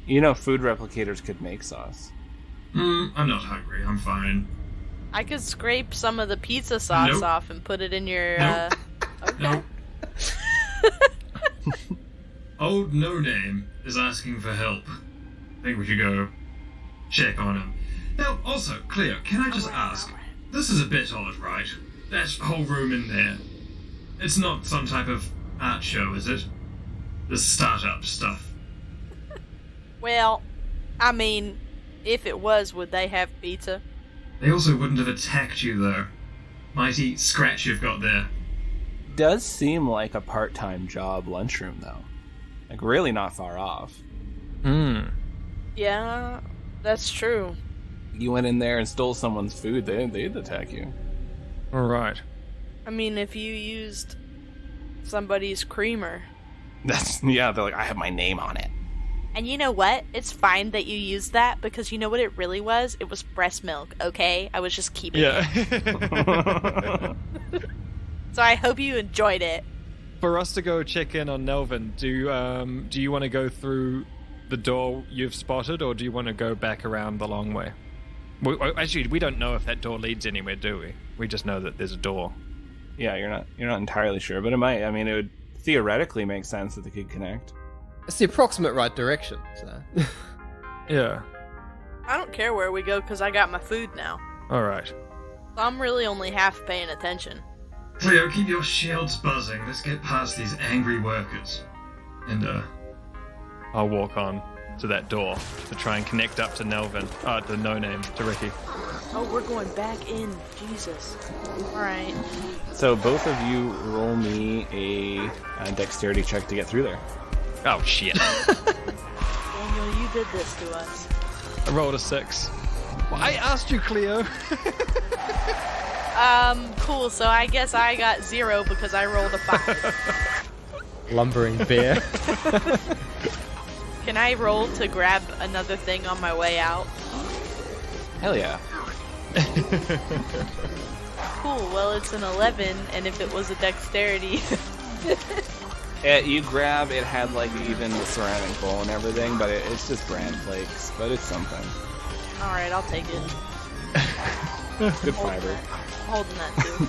You know, food replicators could make sauce. I'm not hungry. I'm fine. I could scrape some of the pizza sauce Nope. off and put it in your. Nope. Okay. Nope. Old No Name is asking for help. I think we should go check on him. Now, also, Cleo, can I just ask? This is a bit odd, right? That whole room in there. It's not some type of art show, is it? The startup stuff. Well, I mean, if it was, would they have pizza? They also wouldn't have attacked you, though. Mighty scratch you've got there. Does seem like a part-time job lunchroom, though. Like, really not far off. Yeah, that's true. You went in there and stole someone's food, they'd attack you. All right. I mean, if you used somebody's creamer. Yeah, they're like, I have my name on it. And you know what? It's fine that you used that because you know what it really was? It was breast milk, okay? I was just keeping it. So I hope you enjoyed it. For us to go check in on Nelvin, do you want to go through the door you've spotted, or do you want to go back around the long way? Actually, we don't know if that door leads anywhere, do we? We just know that there's a door. Yeah, you're not entirely sure, but it might. I mean, it would theoretically make sense that they could connect. It's the approximate right direction, so... Yeah. I don't care where we go because I got my food now. All right. So I'm really only half paying attention. Cleo, keep your shields buzzing. Let's get past these angry workers. And, I'll walk on to that door to try and connect up to Nelvin. The no-name, to Ricky. Oh, we're going back in. Jesus. Alright. So both of you roll me a dexterity check to get through there. Oh, shit. Daniel, you did this to us. I rolled a 6. Well, I asked you, Cleo. Cool, so I guess I got 0 because I rolled a 5. Lumbering bear. Can I roll to grab another thing on my way out? Hell yeah. Cool, well it's an 11, and if it was a dexterity... You grab, it had like even the ceramic bowl and everything, but it's just bran flakes, but it's something. Alright, I'll take it. Good fiber. Holding that too.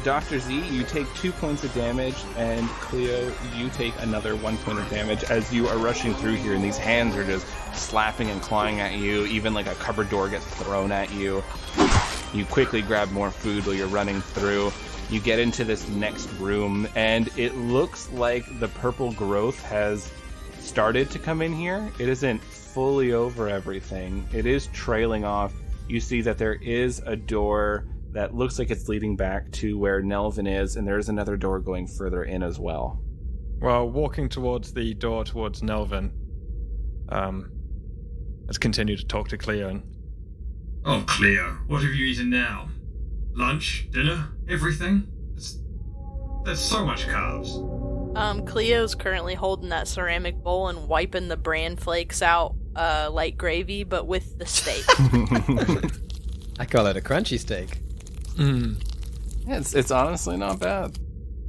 Dr. Z, you take 2 points of damage, and Cleo, you take another 1 point of damage as you are rushing through here, and these hands are just slapping and clawing at you. Even like a cupboard door gets thrown at you. You quickly grab more food while you're running through. You get into this next room, and it looks like the purple growth has started to come in here. It isn't fully over everything. It is trailing off. You see that there is a door that looks like it's leading back to where Nelvin is, and there is another door going further in as well. Well, walking towards the door towards Nelvin, let's continue to talk to Cleo. Oh, Cleo, what have you eaten now? Lunch? Dinner? Everything? That's so much carbs. Cleo's currently holding that ceramic bowl and wiping the bran flakes out like gravy, but with the steak. I call it a crunchy steak. Yeah, it's honestly not bad.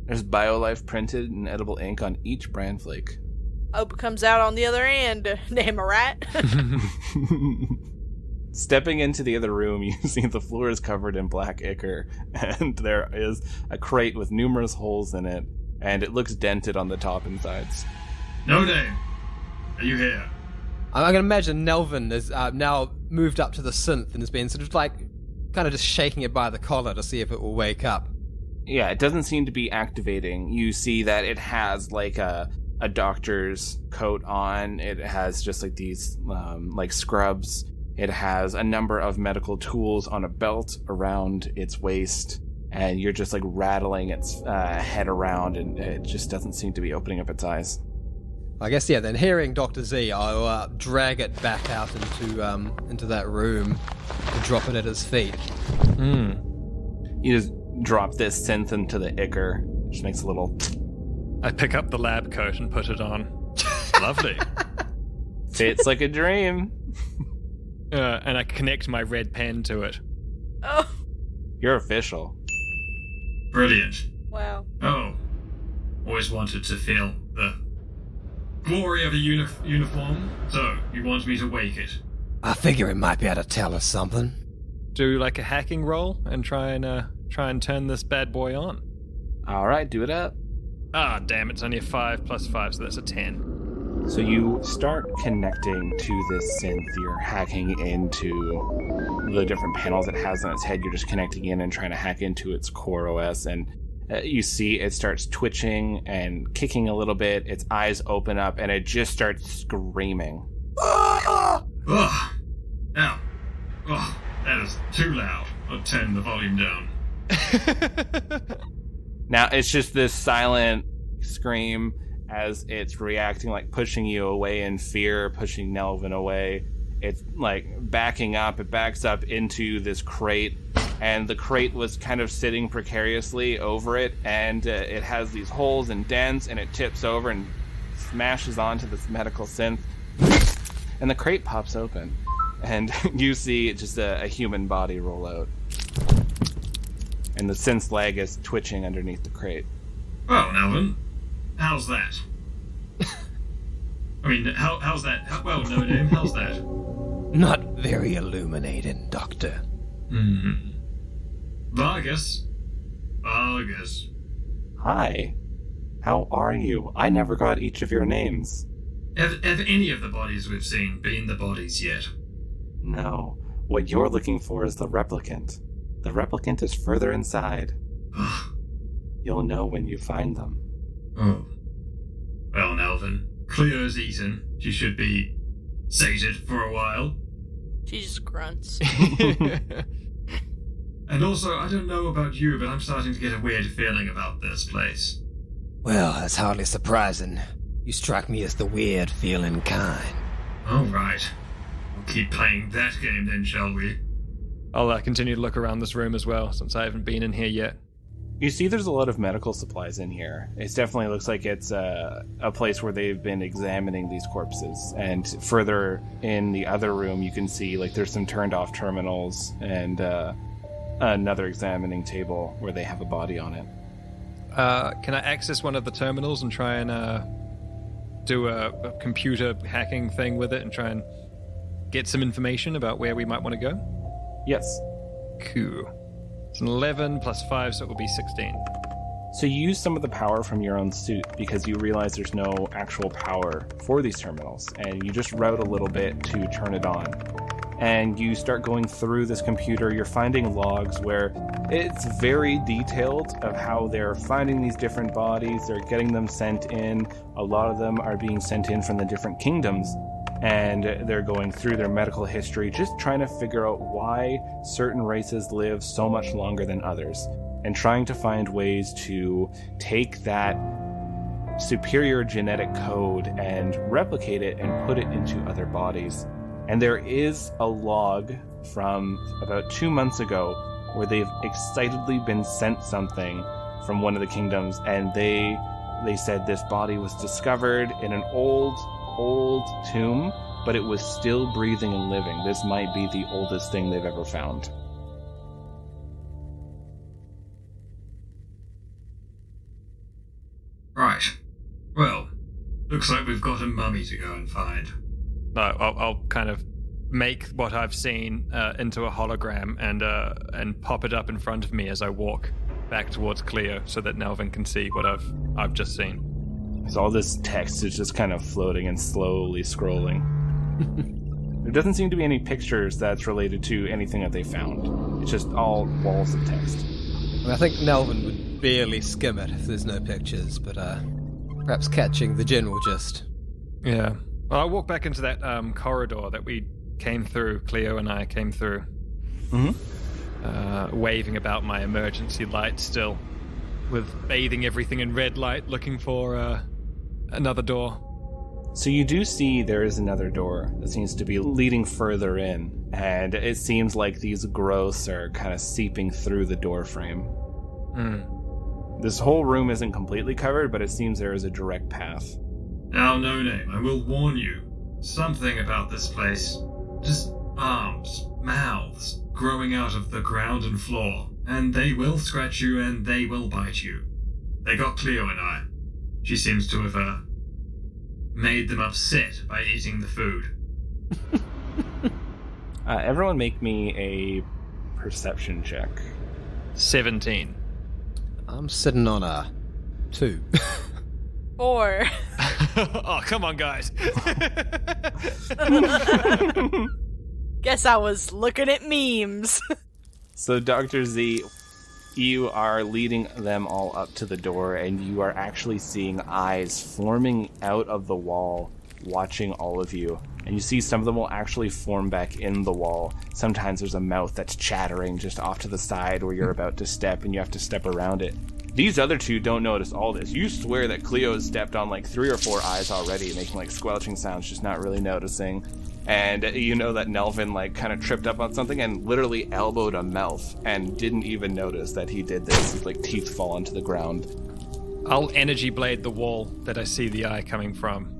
There's BioLife printed in edible ink on each bran flake. Hope it comes out on the other end. Damn right. Stepping into the other room, you see the floor is covered in black ichor, and there is a crate with numerous holes in it, and it looks dented on the top and sides. No name. Are you here? I can imagine Nelvin has now moved up to the synth and has been sort of like, kind of just shaking it by the collar to see if it will wake up. Yeah, it doesn't seem to be activating. You see that it has like a doctor's coat on. It has just like these like scrubs. It has a number of medical tools on a belt around its waist, and you're just like rattling its head around, and it just doesn't seem to be opening up its eyes. I guess, yeah, then hearing Dr. Z, I'll drag it back out into that room and drop it at his feet. You just drop this synth into the ichor. Just makes a little... I pick up the lab coat and put it on. Lovely. Fits like a dream. And I connect my red pen to it. Oh. You're official. Brilliant. Wow. Oh. Always wanted to feel the glory of a uniform, so you want me to wake it? I figure it might be able to tell us something. Do like a hacking roll and try and turn this bad boy on. All right, do it up. Ah, damn, it's only a 5 plus 5, so that's a 10. So you start connecting to this synth. You're hacking into the different panels it has on its head. You're just connecting in and trying to hack into its core OS, and you see it starts twitching and kicking a little bit. Its eyes open up, and it just starts screaming. Ugh. Now. Oh, that is too loud. I'll turn the volume down. Now, it's just this silent scream as it's reacting, like pushing you away in fear, pushing Nelvin away. It's like backing up. It backs up into this crate, and the crate was kind of sitting precariously over it, and it has these holes and dents, and it tips over and smashes onto this medical synth, and the crate pops open, and you see just a human body roll out, and the synth's leg is twitching underneath the crate. Well, Nelvin, how's that? I mean, how's that? Well, no name, how's that? Not very illuminating, Doctor. Well, I guess Argus. Hi. How are you? I never got each of your names. Have any of the bodies we've seen been the bodies yet? No. What you're looking for is the Replicant. The Replicant is further inside. You'll know when you find them. Oh. Well, Nelvin, Cleo's eaten. She should be sated for a while. She just grunts. And also, I don't know about you, but I'm starting to get a weird feeling about this place. Well, that's hardly surprising. You strike me as the weird feeling kind. All right. We'll keep playing that game then, shall we? I'll continue to look around this room as well, since I haven't been in here yet. You see there's a lot of medical supplies in here. It definitely looks like it's a place where they've been examining these corpses. And further in the other room, you can see like there's some turned off terminals and another examining table where they have a body on it. Can I access one of the terminals and try and do a computer hacking thing with it and try and get some information about where we might want to go? Yes. Cool. It's an 11 plus 5, so it will be 16. So you use some of the power from your own suit because you realize there's no actual power for these terminals, and you just route a little bit to turn it on. And you start going through this computer. You're finding logs where it's very detailed of how they're finding these different bodies. They're getting them sent in. A lot of them are being sent in from the different kingdoms, and they're going through their medical history, just trying to figure out why certain races live so much longer than others, and trying to find ways to take that superior genetic code and replicate it and put it into other bodies. And there is a log from about 2 months ago where they've excitedly been sent something from one of the kingdoms, and they said this body was discovered in an old tomb, but it was still breathing and living. This might be the oldest thing they've ever found. Right. Well, looks like we've got a mummy to go and find. I'll kind of make what I've seen into a hologram and pop it up in front of me as I walk back towards Cleo so that Nelvin can see what I've just seen. So all this text is just kind of floating and slowly scrolling. There doesn't seem to be any pictures that's related to anything that they found. It's just all walls of text. I think Nelvin would barely skim it if there's no pictures, but perhaps catching the general gist. Yeah. Well, I'll walk back into that corridor that we came through, Cleo and I came through. Mm-hmm. Waving about my emergency light still, with bathing everything in red light, looking for another door. So you do see there is another door that seems to be leading further in, and it seems like these growths are kind of seeping through the door frame. This whole room isn't completely covered, but it seems there is a direct path. Now, No Name, I will warn you. Something about this place. Just arms, mouths, growing out of the ground and floor. And they will scratch you and they will bite you. They got Cleo and I. She seems to have, made them upset by eating the food. Everyone make me a perception check. 17. I'm sitting on a 2. 4. Oh, come on, guys. Guess I was looking at memes. So, Dr. Z, you are leading them all up to the door, and you are actually seeing eyes forming out of the wall, watching all of you. And you see some of them will actually form back in the wall. Sometimes there's a mouth that's chattering just off to the side where you're about to step, and you have to step around it. These other two don't notice all this. You swear that Cleo has stepped on like 3 or 4 eyes already, making like squelching sounds, just not really noticing. And you know that Nelvin like kind of tripped up on something and literally elbowed a mouth and didn't even notice that he did this. His like teeth fall onto the ground. I'll energy blade the wall that I see the eye coming from.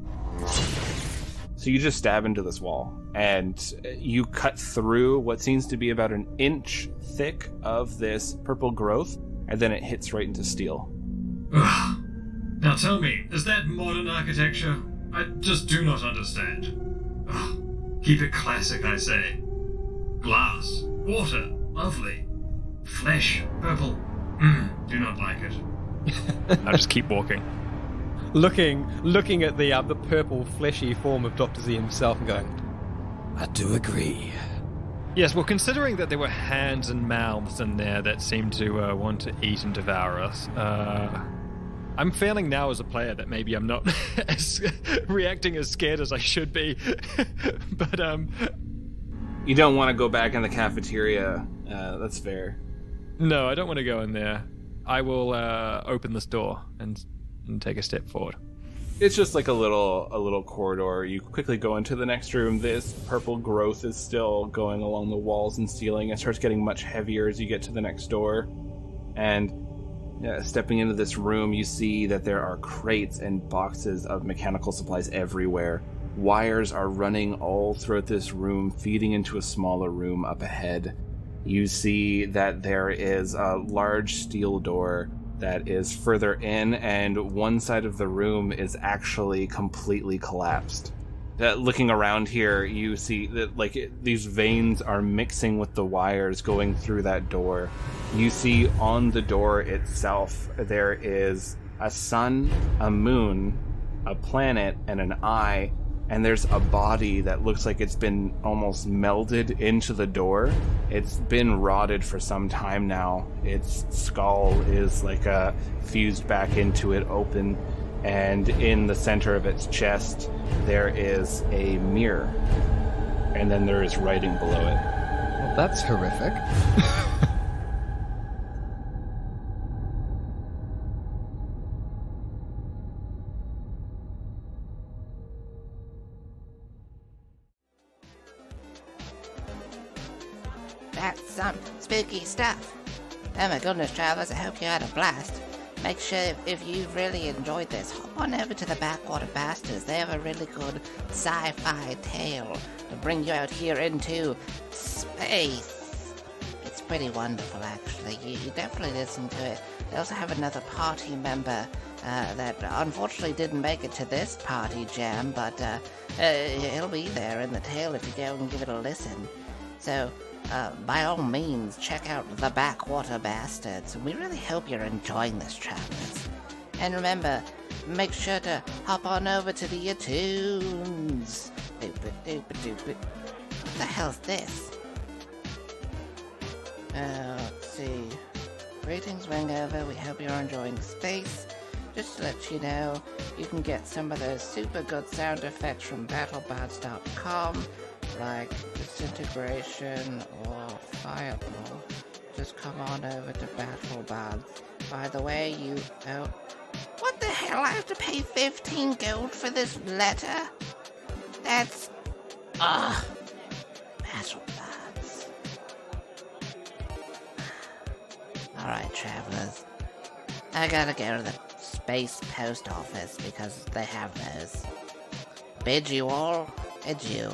So you just stab into this wall, and you cut through what seems to be about an inch thick of this purple growth, and then it hits right into steel. Ugh. Now tell me, is that modern architecture? I just do not understand. Ugh. Keep it classic, I say. Glass, water, lovely. Flesh, purple. Do not like it. I'll just keep walking. Looking at the purple fleshy form of Dr. Z himself and going, I do agree. Yes, well, considering that there were hands and mouths in there that seemed to want to eat and devour us, I'm feeling now as a player that maybe I'm not reacting as scared as I should be. But, You don't want to go back in the cafeteria. That's fair. No, I don't want to go in there. I will open this door and take a step forward. It's just like a little corridor. You quickly go into the next room. This purple growth is still going along the walls and ceiling. It starts getting much heavier as you get to the next door. And stepping into this room, you see that there are crates and boxes of mechanical supplies everywhere. Wires are running all throughout this room, feeding into a smaller room up ahead. You see that there is a large steel door that is further in, and one side of the room is actually completely collapsed. Looking around here, you see that these veins are mixing with the wires going through that door. You see on the door itself there is a sun, a moon, a planet, and an eye, and there's a body that looks like it's been almost melded into the door. It's been rotted for some time now. Its skull is fused back into it, open, and in the center of its chest there is a mirror, and then there is writing below it. well, that's horrific. That's some spooky stuff. Oh my goodness, travelers, I hope you had a blast. Make sure if you've really enjoyed this, hop on over to the Backwater Bastards. They have a really good sci-fi tale to bring you out here into space. It's pretty wonderful, actually. You definitely listen to it. They also have another party member that unfortunately didn't make it to this party jam, but he'll be there in the tale if you go and give it a listen. So, by all means, check out the Backwater Bastards. We really hope you're enjoying this, travelers. And remember, make sure to hop on over to the iTunes. What the hell's this? Let's see. Greetings, Wingover. We hope you're enjoying space. Just to let you know, you can get some of those super good sound effects from BattleBards.com, like disintegration or fireball. Just come on over to BattleBards. By the way, what the hell? I have to pay 15 gold for this letter? That's... BattleBards. Alright, travelers. I gotta go to the space post office because they have those. Bid you all adieu.